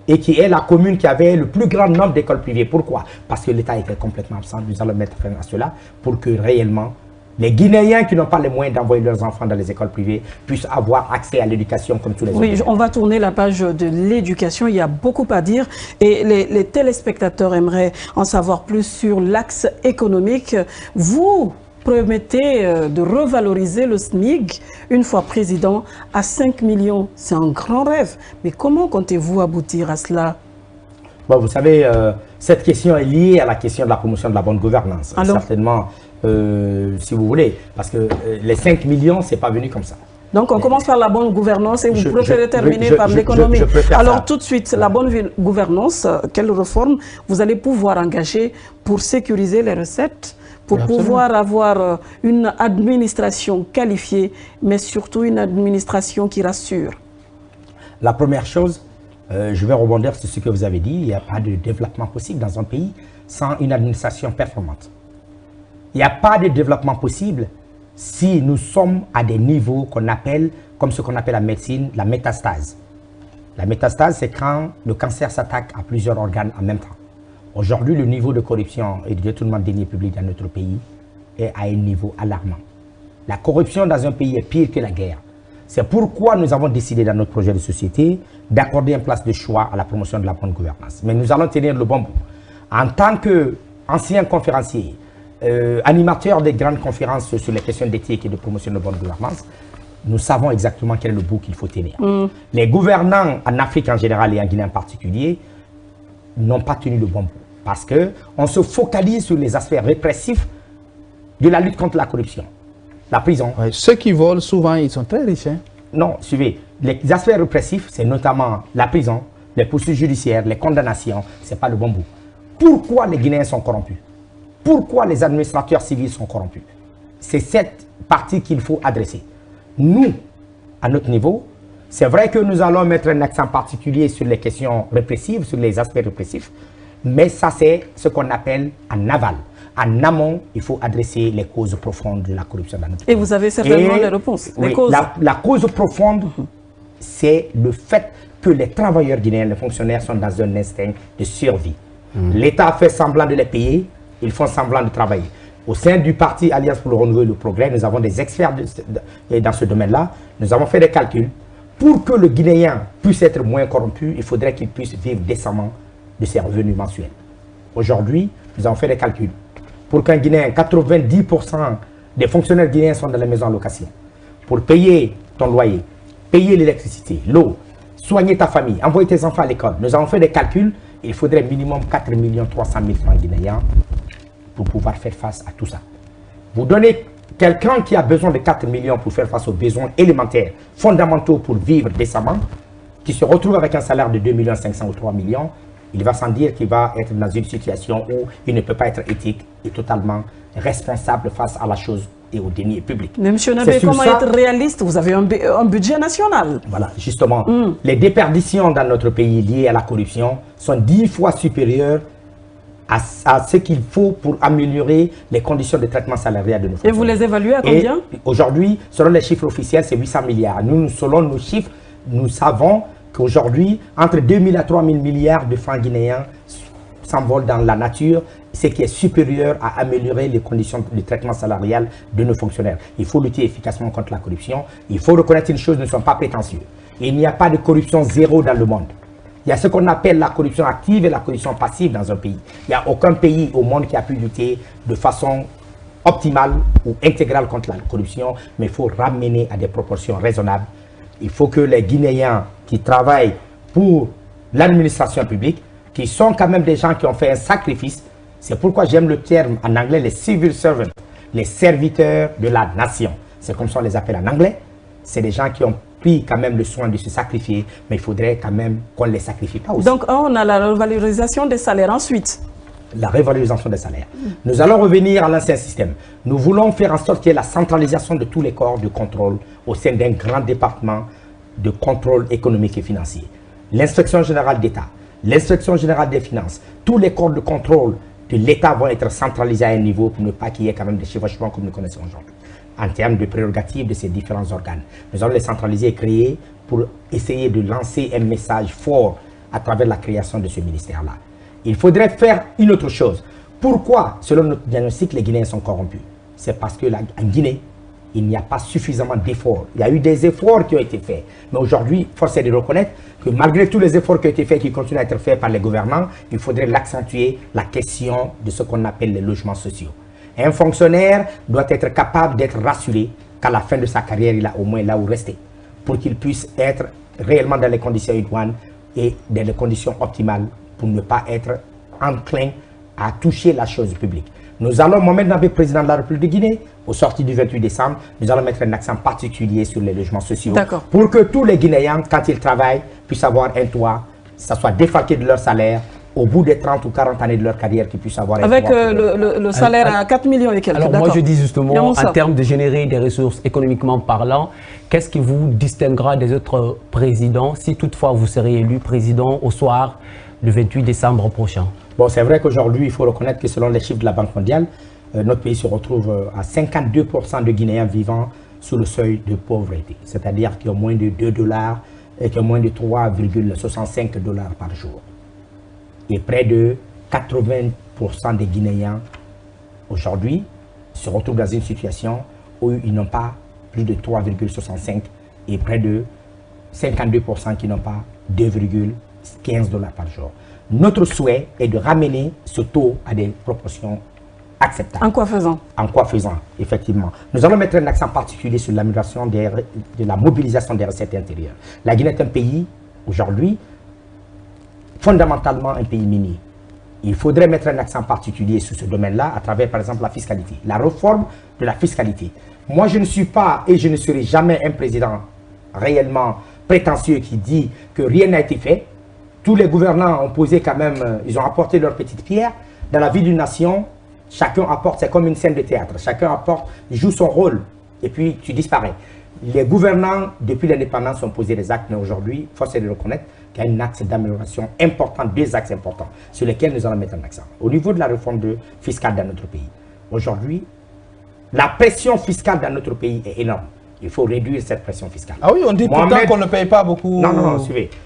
et qui est la commune qui avait le plus grand nombre d'écoles privées. Pourquoi? Parce que l'État était complètement absent. Nous allons mettre fin à cela pour que réellement les Guinéens qui n'ont pas les moyens d'envoyer leurs enfants dans les écoles privées puissent avoir accès à l'éducation comme tous les autres. Oui, on va tourner la page de l'éducation. Il y a beaucoup à dire et les téléspectateurs aimeraient en savoir plus sur l'axe économique. Vous promettez de revaloriser le SMIC une fois président à 5 millions. C'est un grand rêve. Mais comment comptez-vous aboutir à cela? Bon, vous savez, cette question est liée à la question de la promotion de la bonne gouvernance. Alors, certainement, si vous voulez, parce que les 5 millions, ce n'est pas venu comme ça. Donc, on commence par la bonne gouvernance et vous préférez terminer par l'économie. Alors, tout de suite, la bonne gouvernance, quelle réforme vous allez pouvoir engager pour sécuriser les recettes, pour pouvoir avoir une administration qualifiée, mais surtout une administration qui rassure? La première chose, je vais rebondir sur ce que vous avez dit, il n'y a pas de développement possible dans un pays sans une administration performante. Il n'y a pas de développement possible si nous sommes à des niveaux qu'on appelle, comme ce qu'on appelle la médecine, la métastase. La métastase, c'est quand le cancer s'attaque à plusieurs organes en même temps. Aujourd'hui, le niveau de corruption et de détournement de deniers publics dans notre pays est à un niveau alarmant. La corruption dans un pays est pire que la guerre. C'est pourquoi nous avons décidé dans notre projet de société d'accorder une place de choix à la promotion de la bonne gouvernance. Mais nous allons tenir le bon bout. En tant qu'ancien conférencier, animateur des grandes conférences sur les questions d'éthique et de promotion de la bonne gouvernance, nous savons exactement quel est le bout qu'il faut tenir. Les gouvernants en Afrique en général et en Guinée en particulier n'ont pas tenu le bon bout. Parce qu'on se focalise sur les aspects répressifs de la lutte contre la corruption. La prison. Ouais, ceux qui volent, souvent, ils sont très riches. Hein? Non, suivez. Les aspects répressifs, c'est notamment la prison, les poursuites judiciaires, les condamnations. Ce n'est pas le bon bout. Pourquoi les Guinéens sont corrompus? Pourquoi les administrateurs civils sont corrompus? C'est cette parties qu'il faut adresser. Nous, à notre niveau, c'est vrai que nous allons mettre un accent particulier sur les questions répressives, sur les aspects répressifs, mais ça c'est ce qu'on appelle en aval. En amont, il faut adresser les causes profondes de la corruption dans notre pays. Et vous avez certainement les réponses. Oui, les causes. La cause profonde, c'est le fait que les travailleurs guinéens, les fonctionnaires sont dans un instinct de survie. L'État fait semblant de les payer, ils font semblant de travailler. Au sein du parti Alliance pour le renouveau et le progrès, nous avons des experts dans ce domaine-là. Nous avons fait des calculs. Pour que le Guinéen puisse être moins corrompu, il faudrait qu'il puisse vivre décemment de ses revenus mensuels. Aujourd'hui, nous avons fait des calculs. Pour qu'un Guinéen, 90% des fonctionnaires guinéens sont dans les maisons en location. Pour payer ton loyer, payer l'électricité, l'eau, soigner ta famille, envoyer tes enfants à l'école. Nous avons fait des calculs. Il faudrait minimum 4 300 000 francs guinéens pour pouvoir faire face à tout ça. Vous donnez quelqu'un qui a besoin de 4 millions pour faire face aux besoins élémentaires, fondamentaux pour vivre décemment, qui se retrouve avec un salaire de 2 500 000 ou 3 millions, il va sans dire qu'il va être dans une situation où il ne peut pas être éthique et totalement responsable face à la chose et au deniers public. Mais M. Nabé, comment être réaliste? Vous avez un budget national. Voilà, justement. Les déperditions dans notre pays liées à la corruption sont 10 fois supérieures à ce qu'il faut pour améliorer les conditions de traitement salarial de nos fonctionnaires. Et vous les évaluez à combien? Aujourd'hui, selon les chiffres officiels, c'est 800 milliards. Nous, selon nos chiffres, nous savons qu'aujourd'hui, entre 2 000 à 3 000 milliards de francs guinéens s'envolent dans la nature, ce qui est supérieur à améliorer les conditions de traitement salarial de nos fonctionnaires. Il faut lutter efficacement contre la corruption. Il faut reconnaître une chose, nous ne sommes pas prétentieux. Il n'y a pas de corruption zéro dans le monde. Il y a ce qu'on appelle la corruption active et la corruption passive dans un pays. Il n'y a aucun pays au monde qui a pu lutter de façon optimale ou intégrale contre la corruption, mais il faut ramener à des proportions raisonnables. Il faut que les Guinéens qui travaillent pour l'administration publique, qui sont quand même des gens qui ont fait un sacrifice, c'est pourquoi j'aime le terme en anglais, les civil servants, les serviteurs de la nation. C'est comme ça on les appelle en anglais. C'est des gens qui ont pris quand même le soin de se sacrifier, mais il faudrait quand même qu'on ne les sacrifie pas aussi. Donc, on a la revalorisation des salaires ensuite. La revalorisation des salaires. Nous allons revenir à l'ancien système. Nous voulons faire en sorte qu'il y ait la centralisation de tous les corps de contrôle au sein d'un grand département de contrôle économique et financier. L'inspection générale d'État, l'inspection générale des finances, tous les corps de contrôle de l'État vont être centralisés à un niveau pour ne pas qu'il y ait quand même des chevauchements comme nous connaissons aujourd'hui. En termes de prérogatives de ces différents organes. Nous allons les centraliser et créer pour essayer de lancer un message fort à travers la création de ce ministère-là. Il faudrait faire une autre chose. Pourquoi, selon notre diagnostic, les Guinéens sont corrompus? C'est parce que en Guinée, il n'y a pas suffisamment d'efforts. Il y a eu des efforts qui ont été faits. Mais aujourd'hui, force est de reconnaître que malgré tous les efforts qui ont été faits, qui continuent à être faits par les gouvernants, il faudrait l'accentuer, la question de ce qu'on appelle les logements sociaux. Un fonctionnaire doit être capable d'être rassuré qu'à la fin de sa carrière, il a au moins là où rester, pour qu'il puisse être réellement dans les conditions idoines et dans les conditions optimales pour ne pas être enclin à toucher la chose publique. Nous allons, Mohamed Nabé, président de la République de Guinée, au sorti du 28 décembre, nous allons mettre un accent particulier sur les logements sociaux pour que tous les Guinéens, quand ils travaillent, puissent avoir un toit, ça soit défalqué de leur salaire, au bout des 30 ou 40 années de leur carrière, qu'ils puissent avoir un avec le salaire à 4 millions et quelques. Alors moi je dis justement, en termes de générer des ressources économiquement parlant, qu'est-ce qui vous distinguera des autres présidents si toutefois vous serez élu président au soir le 28 décembre prochain? Bon, c'est vrai qu'aujourd'hui, il faut reconnaître que selon les chiffres de la Banque mondiale, notre pays se retrouve à 52% de Guinéens vivant sous le seuil de pauvreté. C'est-à-dire qui ont moins de 2 dollars et qui ont moins de 3,65 dollars par jour. Et près de 80% des Guinéens aujourd'hui se retrouvent dans une situation où ils n'ont pas plus de 3,65 et près de 52% qui n'ont pas 2,15 dollars par jour. Notre souhait est de ramener ce taux à des proportions acceptables. En quoi faisant? En quoi faisant, effectivement. Nous allons mettre un accent particulier sur l'amélioration de la mobilisation des recettes intérieures. La Guinée est un pays, aujourd'hui, fondamentalement un pays minier. Il faudrait mettre un accent particulier sur ce domaine-là à travers, par exemple, la fiscalité. La réforme de la fiscalité. Moi, je ne suis pas et je ne serai jamais un président réellement prétentieux qui dit que rien n'a été fait. Tous les gouvernants ont posé quand même, ils ont apporté leur petite pierre. Dans la vie d'une nation, chacun apporte, c'est comme une scène de théâtre. Chacun apporte, joue son rôle et puis tu disparais. Les gouvernants, depuis l'indépendance, ont posé des actes, mais aujourd'hui, force est de reconnaître qu'il y a un axe d'amélioration important, 2 axes importants, sur lesquels nous allons mettre un accent. Au niveau de la réforme fiscale dans notre pays, aujourd'hui, la pression fiscale dans notre pays est énorme. Il faut réduire cette pression fiscale. Ah oui, on dit pourtant qu'on ne paye pas beaucoup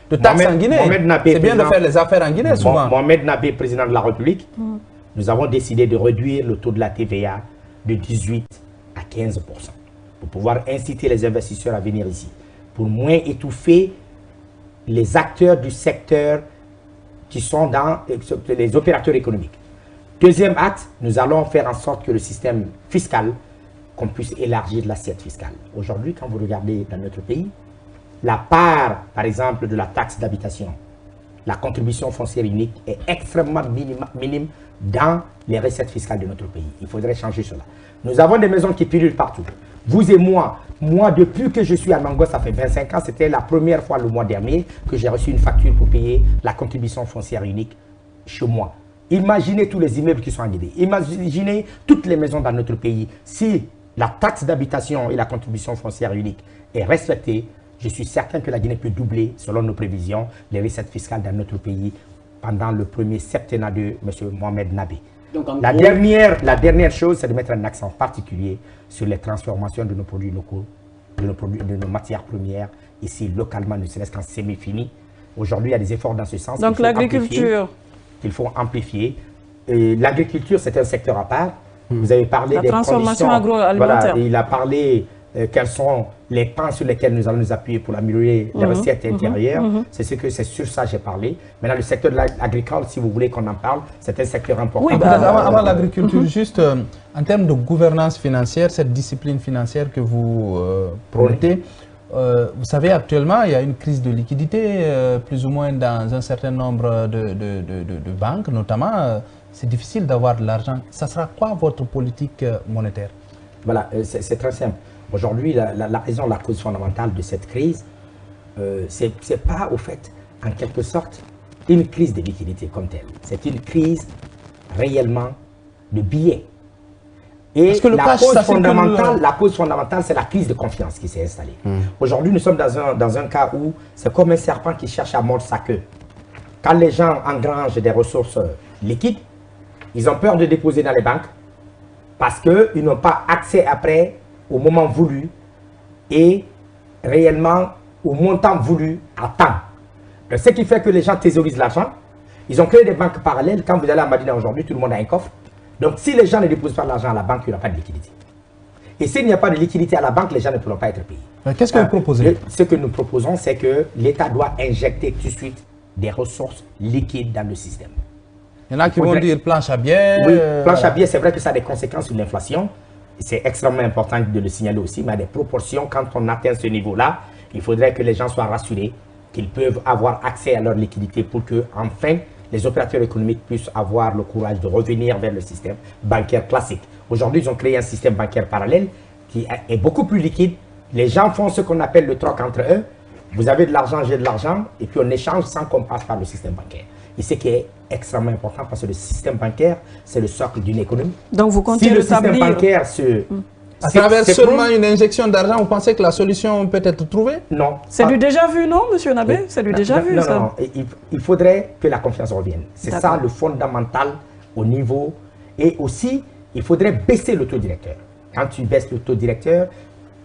de taxes en Guinée. C'est bien de faire les affaires en Guinée souvent. Mohamed Nabé, président de la République, nous avons décidé de réduire le taux de la TVA de 18 à 15% pour pouvoir inciter les investisseurs à venir ici, pour moins étouffer les acteurs du secteur qui sont dans les opérateurs économiques. Deuxième acte, nous allons faire en sorte que le système fiscal, qu'on puisse élargir l'assiette fiscale. Aujourd'hui, quand vous regardez dans notre pays, la part, par exemple, de la taxe d'habitation, la contribution foncière unique est extrêmement minime dans les recettes fiscales de notre pays. Il faudrait changer cela. Nous avons des maisons qui pilulent partout. Vous et moi, depuis que je suis à Mango, ça fait 25 ans, c'était la première fois le mois dernier que j'ai reçu une facture pour payer la contribution foncière unique chez moi. Imaginez tous les immeubles qui sont en Guinée. Imaginez toutes les maisons dans notre pays. Si la taxe d'habitation et la contribution foncière unique est respectée, je suis certain que la Guinée peut doubler, selon nos prévisions, les recettes fiscales dans notre pays pendant le premier septennat de M. Mohamed Nabé. Donc, la dernière chose, c'est de mettre un accent particulier sur les transformations de nos produits locaux, de nos matières premières, ici localement, ne serait-ce qu'en semi-fini. Aujourd'hui, il y a des efforts dans ce sens. Donc l'agriculture. Il faut amplifier. L'agriculture, c'est un secteur à part. Vous avez parlé des transformation agroalimentaire. Voilà, il a parlé quels sont les pans sur lesquels nous allons nous appuyer pour améliorer les recettes intérieures. C'est sur ça que j'ai parlé. Maintenant, le secteur de l'agricole, si vous voulez qu'on en parle, c'est un secteur important. Oui, avant l'agriculture, juste en termes de gouvernance financière, cette discipline financière que vous prônez, vous savez, actuellement, il y a une crise de liquidité, plus ou moins dans un certain nombre de banques, notamment. C'est difficile d'avoir de l'argent. Ça sera quoi votre politique monétaire? Voilà, c'est très simple. Aujourd'hui, la raison, la cause fondamentale de cette crise, c'est pas au fait, en quelque sorte, une crise de liquidité comme telle. C'est une crise réellement de billets. Et la cause fondamentale, c'est la crise de confiance qui s'est installée. Aujourd'hui, nous sommes dans un cas où c'est comme un serpent qui cherche à mordre sa queue. Quand les gens engrangent des ressources liquides, ils ont peur de déposer dans les banques parce qu'ils n'ont pas accès après au moment voulu et réellement au montant voulu à temps. Donc, ce qui fait que les gens thésaurisent l'argent. Ils ont créé des banques parallèles. Quand vous allez à Madina aujourd'hui, tout le monde a un coffre. Donc si les gens ne déposent pas l'argent à la banque, il n'y aura pas de liquidité. Et s'il n'y a pas de liquidité à la banque, les gens ne pourront pas être payés. Qu'est-ce que vous proposez? Ce que nous proposons, c'est que l'État doit injecter tout de suite des ressources liquides dans le système. Il y en a qui vont dire planche à billets. Oui, planche à billets, c'est vrai que ça a des conséquences sur l'inflation. C'est extrêmement important de le signaler aussi, mais à des proportions, quand on atteint ce niveau-là, il faudrait que les gens soient rassurés qu'ils peuvent avoir accès à leur liquidité pour que, enfin, les opérateurs économiques puissent avoir le courage de revenir vers le système bancaire classique. Aujourd'hui, ils ont créé un système bancaire parallèle qui est beaucoup plus liquide. Les gens font ce qu'on appelle le troc entre eux. Vous avez de l'argent, j'ai de l'argent, et puis on échange sans qu'on passe par le système bancaire. Et ce qui est extrêmement important parce que le système bancaire, c'est le socle d'une économie. Donc vous comptez si le système bancaire à travers seulement une injection d'argent, vous pensez que la solution peut être trouvée? Non. C'est du déjà vu, non, monsieur Nabé? C'est du déjà vu, ça? Non. Il faudrait que la confiance revienne. C'est ça le fondamental au niveau. Et aussi, il faudrait baisser le taux directeur. Quand tu baisses le taux directeur,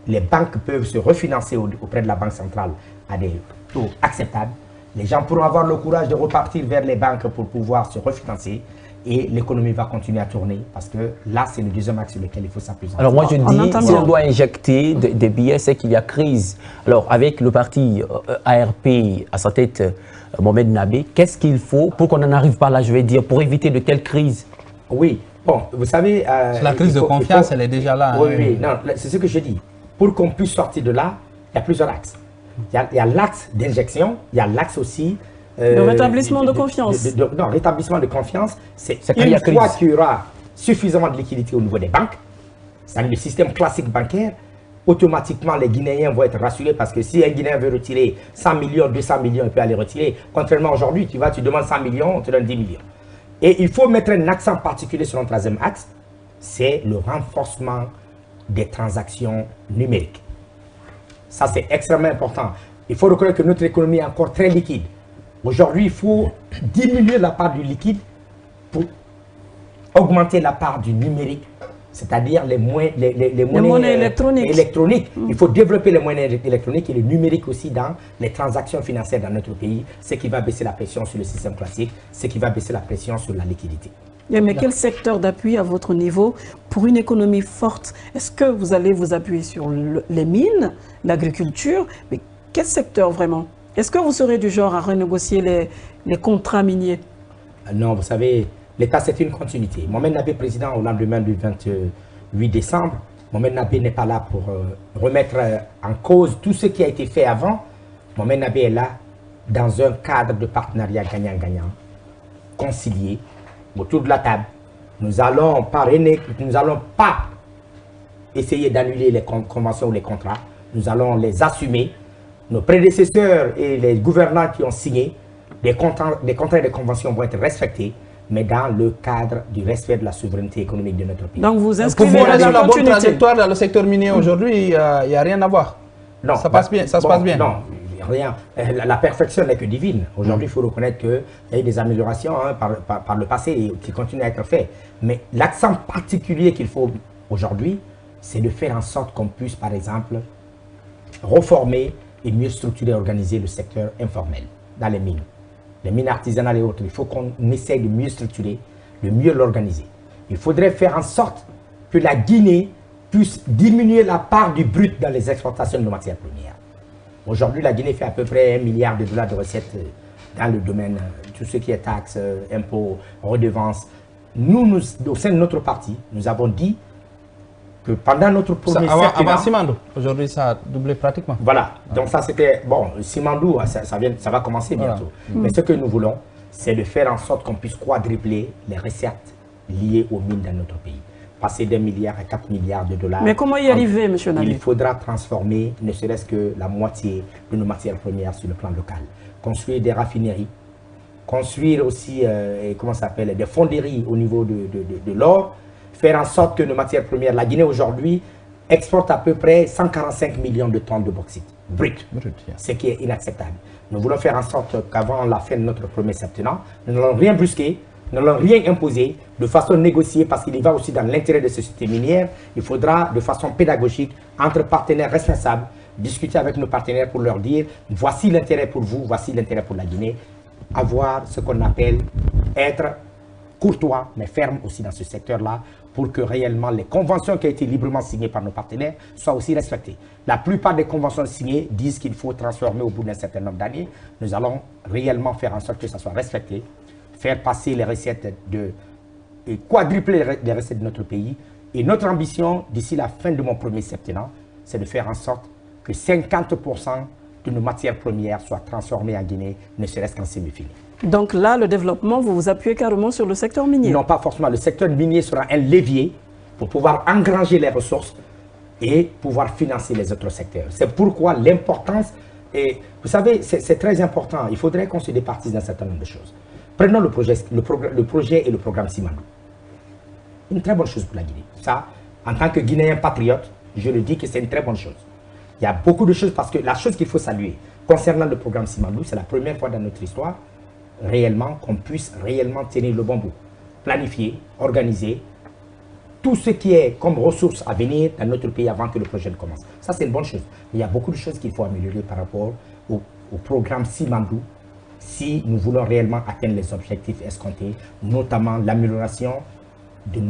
les banques peuvent se refinancer auprès de la Banque centrale à des taux acceptables. Les gens pourront avoir le courage de repartir vers les banques pour pouvoir se refinancer. Et l'économie va continuer à tourner parce que là, c'est le deuxième axe sur lequel il faut s'appuyer. Alors moi, je dis, si on doit injecter des billets, c'est qu'il y a crise. Alors avec le parti ARP à sa tête, Mohamed Nabé, qu'est-ce qu'il faut pour qu'on n'en arrive pas là, je vais dire, pour éviter de telle crise? Oui, bon, vous savez... la crise de confiance, elle est déjà là. Oui, non, c'est ce que je dis. Pour qu'on puisse sortir de là, il y a plusieurs axes. Il y a l'axe d'injection, il y a l'axe aussi... le rétablissement de confiance. Non, rétablissement de confiance, c'est une fois qu'il y aura suffisamment de liquidité au niveau des banques, dans le système classique bancaire, automatiquement les Guinéens vont être rassurés parce que si un Guinéen veut retirer 100 millions, 200 millions, il peut aller retirer. Contrairement aujourd'hui, tu demandes 100 millions, on te donne 10 millions. Et il faut mettre un accent particulier sur le troisième axe, c'est le renforcement des transactions numériques. Ça, c'est extrêmement important. Il faut reconnaître que notre économie est encore très liquide. Aujourd'hui, il faut diminuer la part du liquide pour augmenter la part du numérique, c'est-à-dire les monnaies électroniques. Il faut développer les monnaies électroniques et le numérique aussi dans les transactions financières dans notre pays, ce qui va baisser la pression sur le système classique, ce qui va baisser la pression sur la liquidité. Mais quel secteur d'appui à votre niveau pour une économie forte? Est-ce que vous allez vous appuyer sur les mines, l'agriculture? Mais quel secteur vraiment? Est-ce que vous serez du genre à renégocier les contrats miniers? Non, vous savez, l'État, c'est une continuité. Mohamed Nabé, président au lendemain du 28 décembre, Mohamed Nabé n'est pas là pour remettre en cause tout ce qui a été fait avant. Mohamed Nabé est là dans un cadre de partenariat gagnant-gagnant, concilié, autour de la table. Nous allons pas essayer d'annuler les conventions ou les contrats. Nous allons les assumer. Nos prédécesseurs et les gouvernants qui ont signé, les contrats et les conventions vont être respectés, mais dans le cadre du respect de la souveraineté économique de notre pays. Donc vous inscrivez dans la bonne trajectoire dans le secteur minier aujourd'hui, il n'y a rien à voir. Non, ça passe bien, ça se passe bien. Non, rien. La perfection n'est que divine. Aujourd'hui, il faut reconnaître qu'il y a eu des améliorations par le passé et qui continuent à être faites. Mais l'accent particulier qu'il faut aujourd'hui, c'est de faire en sorte qu'on puisse, par exemple, reformer et mieux structurer et organiser le secteur informel dans les mines artisanales et autres. Il faut qu'on essaye de mieux structurer, de mieux l'organiser. Il faudrait faire en sorte que la Guinée puisse diminuer la part du brut dans les exportations de matières premières. Aujourd'hui, la Guinée fait à peu près $1 milliard de recettes dans le domaine, tout ce qui est taxes, impôts, redevances. Nous, au sein de notre parti, nous avons dit que pendant notre premier septennat... Avant Simandou, aujourd'hui ça a doublé pratiquement. Voilà, donc ça c'était... Bon, Simandou, ça va commencer bientôt. Mais ce que nous voulons, c'est de faire en sorte qu'on puisse quadrupler les recettes liées aux mines dans notre pays. Passer d'1 milliard à 4 milliards de dollars. Mais comment y arriver, M. Nabé? Il faudra transformer ne serait-ce que la moitié de nos matières premières sur le plan local. Construire des raffineries, construire aussi, comment ça s'appelle, des fonderies au niveau de l'or, faire en sorte que nos matières premières, la Guinée aujourd'hui exporte à peu près 145 millions de tonnes de bauxite brut, ce qui est inacceptable. Nous voulons faire en sorte qu'avant la fin de notre premier septennat, nous n'allons rien brusquer, nous n'allons rien imposer, de façon négociée, parce qu'il y va aussi dans l'intérêt de ces sociétés minières. Il faudra de façon pédagogique, entre partenaires responsables, discuter avec nos partenaires pour leur dire voici l'intérêt pour vous, voici l'intérêt pour la Guinée, avoir ce qu'on appelle être courtois, mais ferme aussi dans ce secteur-là, pour que réellement les conventions qui ont été librement signées par nos partenaires soient aussi respectées. La plupart des conventions signées disent qu'il faut transformer au bout d'un certain nombre d'années. Nous allons réellement faire en sorte que ça soit respecté, faire passer les recettes et quadrupler les recettes de notre pays. Et notre ambition, d'ici la fin de mon premier septennat, c'est de faire en sorte que 50% de nos matières premières soient transformées en Guinée, ne serait-ce qu'en semi-fini. Donc là, le développement, vous vous appuyez carrément sur le secteur minier? Non, pas forcément. Le secteur minier sera un levier pour pouvoir engranger les ressources et pouvoir financer les autres secteurs. C'est pourquoi l'importance, et vous savez, c'est très important. Il faudrait qu'on se départisse d'un certain nombre de choses. Prenons le projet et le programme Simandou. Une très bonne chose pour la Guinée. Ça, en tant que Guinéen patriote, je le dis que c'est une très bonne chose. Il y a beaucoup de choses, parce que la chose qu'il faut saluer concernant le programme Simandou, c'est la première fois dans notre histoire réellement qu'on puisse réellement tenir le bon bout, planifier, organiser tout ce qui est comme ressources à venir dans notre pays avant que le projet ne commence. Ça, c'est une bonne chose. Il y a beaucoup de choses qu'il faut améliorer par rapport au programme Simandou si nous voulons réellement atteindre les objectifs escomptés, notamment l'amélioration de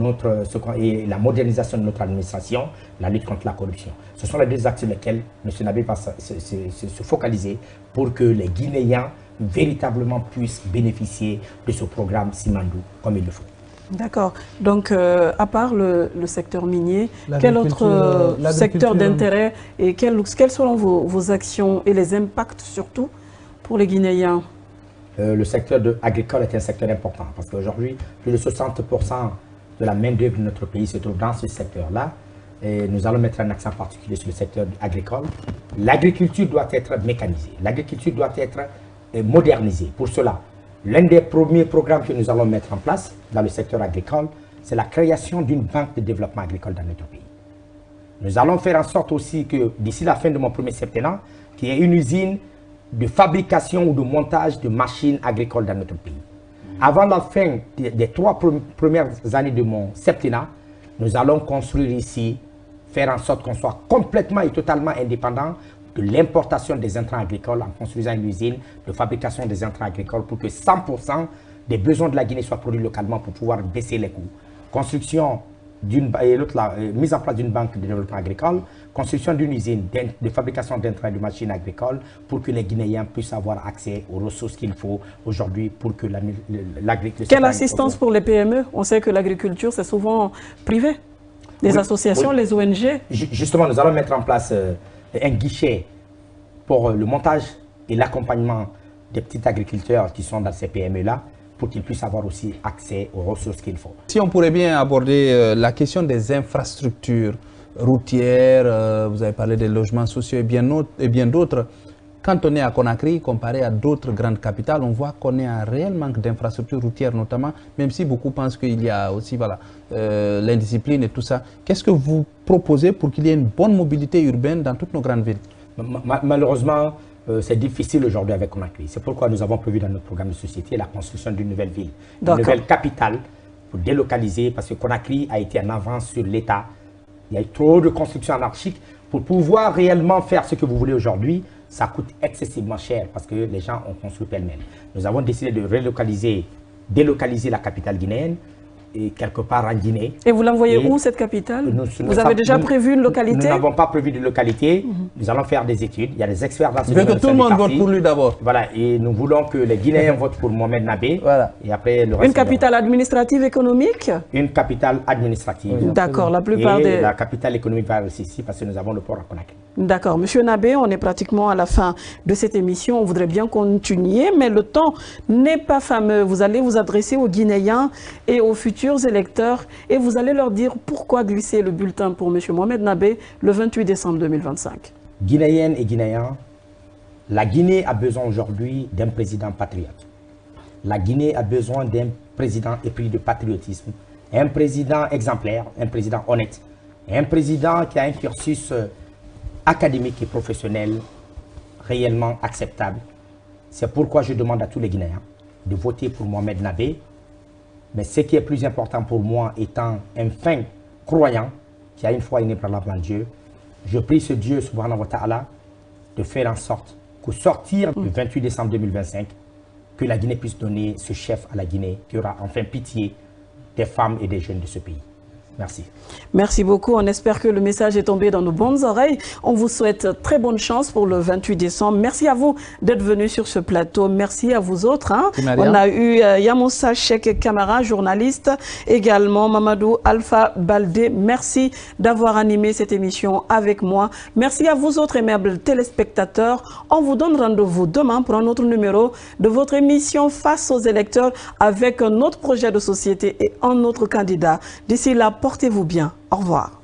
et la modernisation de notre administration, la lutte contre la corruption. Ce sont les deux axes sur lesquels M. Nabé va se focaliser pour que les Guinéens véritablement puissent bénéficier de ce programme Simandou comme il le faut. D'accord. Donc, à part le secteur minier, quel autre secteur d'intérêt et quelles seront vos actions et les impacts surtout pour les Guinéens? Le secteur agricole est un secteur important parce qu'aujourd'hui, plus de 60% de la main-d'œuvre de notre pays se trouve dans ce secteur-là. Et nous allons mettre un accent particulier sur le secteur agricole. L'agriculture doit être mécanisée, l'agriculture doit être modernisée. Pour cela, l'un des premiers programmes que nous allons mettre en place dans le secteur agricole, c'est la création d'une banque de développement agricole dans notre pays. Nous allons faire en sorte aussi que d'ici la fin de mon premier septennat, qu'il y ait une usine de fabrication ou de montage de machines agricoles dans notre pays. Avant la fin des 3 premières années de mon septennat, nous allons construire ici, faire en sorte qu'on soit complètement et totalement indépendant de l'importation des intrants agricoles en construisant une usine de fabrication des intrants agricoles pour que 100% des besoins de la Guinée soient produits localement pour pouvoir baisser les coûts. Construction mise en place d'une banque de développement agricole, construction d'une usine de fabrication d'intrants et de machines agricoles pour que les Guinéens puissent avoir accès aux ressources qu'il faut aujourd'hui pour que l'agriculture... Quelle assistance pour les PME? On sait que l'agriculture, c'est souvent privé. Les associations, les ONG. Justement, nous allons mettre en place un guichet pour le montage et l'accompagnement des petits agriculteurs qui sont dans ces PME-là, pour qu'ils puissent avoir aussi accès aux ressources qu'il faut. Si on pourrait bien aborder la question des infrastructures routières, vous avez parlé des logements sociaux et bien d'autres. Quand on est à Conakry, comparé à d'autres grandes capitales, on voit qu'on est un réel manque d'infrastructures routières notamment, même si beaucoup pensent qu'il y a aussi l'indiscipline et tout ça. Qu'est-ce que vous proposez pour qu'il y ait une bonne mobilité urbaine dans toutes nos grandes villes? Malheureusement, c'est difficile aujourd'hui avec Conakry. C'est pourquoi nous avons prévu dans notre programme de société la construction d'une nouvelle ville, une nouvelle capitale pour délocaliser, parce que Conakry a été en avance sur l'État. Il y a eu trop de constructions anarchiques. Pour pouvoir réellement faire ce que vous voulez aujourd'hui, ça coûte excessivement cher parce que les gens ont construit pêle-mêle. Nous avons décidé de délocaliser la capitale guinéenne et quelque part en Guinée. Et vous l'envoyez où, cette capitale? Vous avez déjà prévu une localité? Nous n'avons pas prévu de localité. Nous allons faire des études. Il y a des experts dans ce domaine. Que tout le monde vote pour lui d'abord. Voilà, et nous voulons que les Guinéens votent pour Mohamed Nabé. Voilà. Et après, le reste. Une capitale administrative économique? Une capitale administrative. D'accord, la plupart et des... la capitale économique va aussi ici parce que nous avons le port à Conakry. D'accord. Monsieur Nabé, on est pratiquement à la fin de cette émission. On voudrait bien continuer, mais le temps n'est pas fameux. Vous allez vous adresser aux Guinéens et aux futurs électeurs et vous allez leur dire pourquoi glisser le bulletin pour monsieur Mohamed Nabé le 28 décembre 2025. Guinéennes et Guinéens, la Guinée a besoin aujourd'hui d'un président patriote. La Guinée a besoin d'un président épris de patriotisme, un président exemplaire, un président honnête, un président qui a un cursus académique et professionnel réellement acceptable. C'est pourquoi je demande à tous les Guinéens de voter pour Mohamed Nabé. Mais ce qui est plus important pour moi, étant un fin croyant qui a une foi inébranlable en Dieu, je prie ce Dieu, subhanahu wa ta'ala, de faire en sorte qu'au sortir du 28 décembre 2025, que la Guinée puisse donner ce chef à la Guinée, qui aura enfin pitié des femmes et des jeunes de ce pays. Merci. Merci beaucoup. On espère que le message est tombé dans nos bonnes oreilles. On vous souhaite très bonne chance pour le 28 décembre. Merci à vous d'être venus sur ce plateau. Merci à vous autres. On a eu Yamoussa Cheikh Kamara, journaliste, également Mamadou Alpha Baldé. Merci d'avoir animé cette émission avec moi. Merci à vous autres aimables téléspectateurs. On vous donne rendez-vous demain pour un autre numéro de votre émission Face aux électeurs avec un autre projet de société et un autre candidat. D'ici là, portez-vous bien. Au revoir.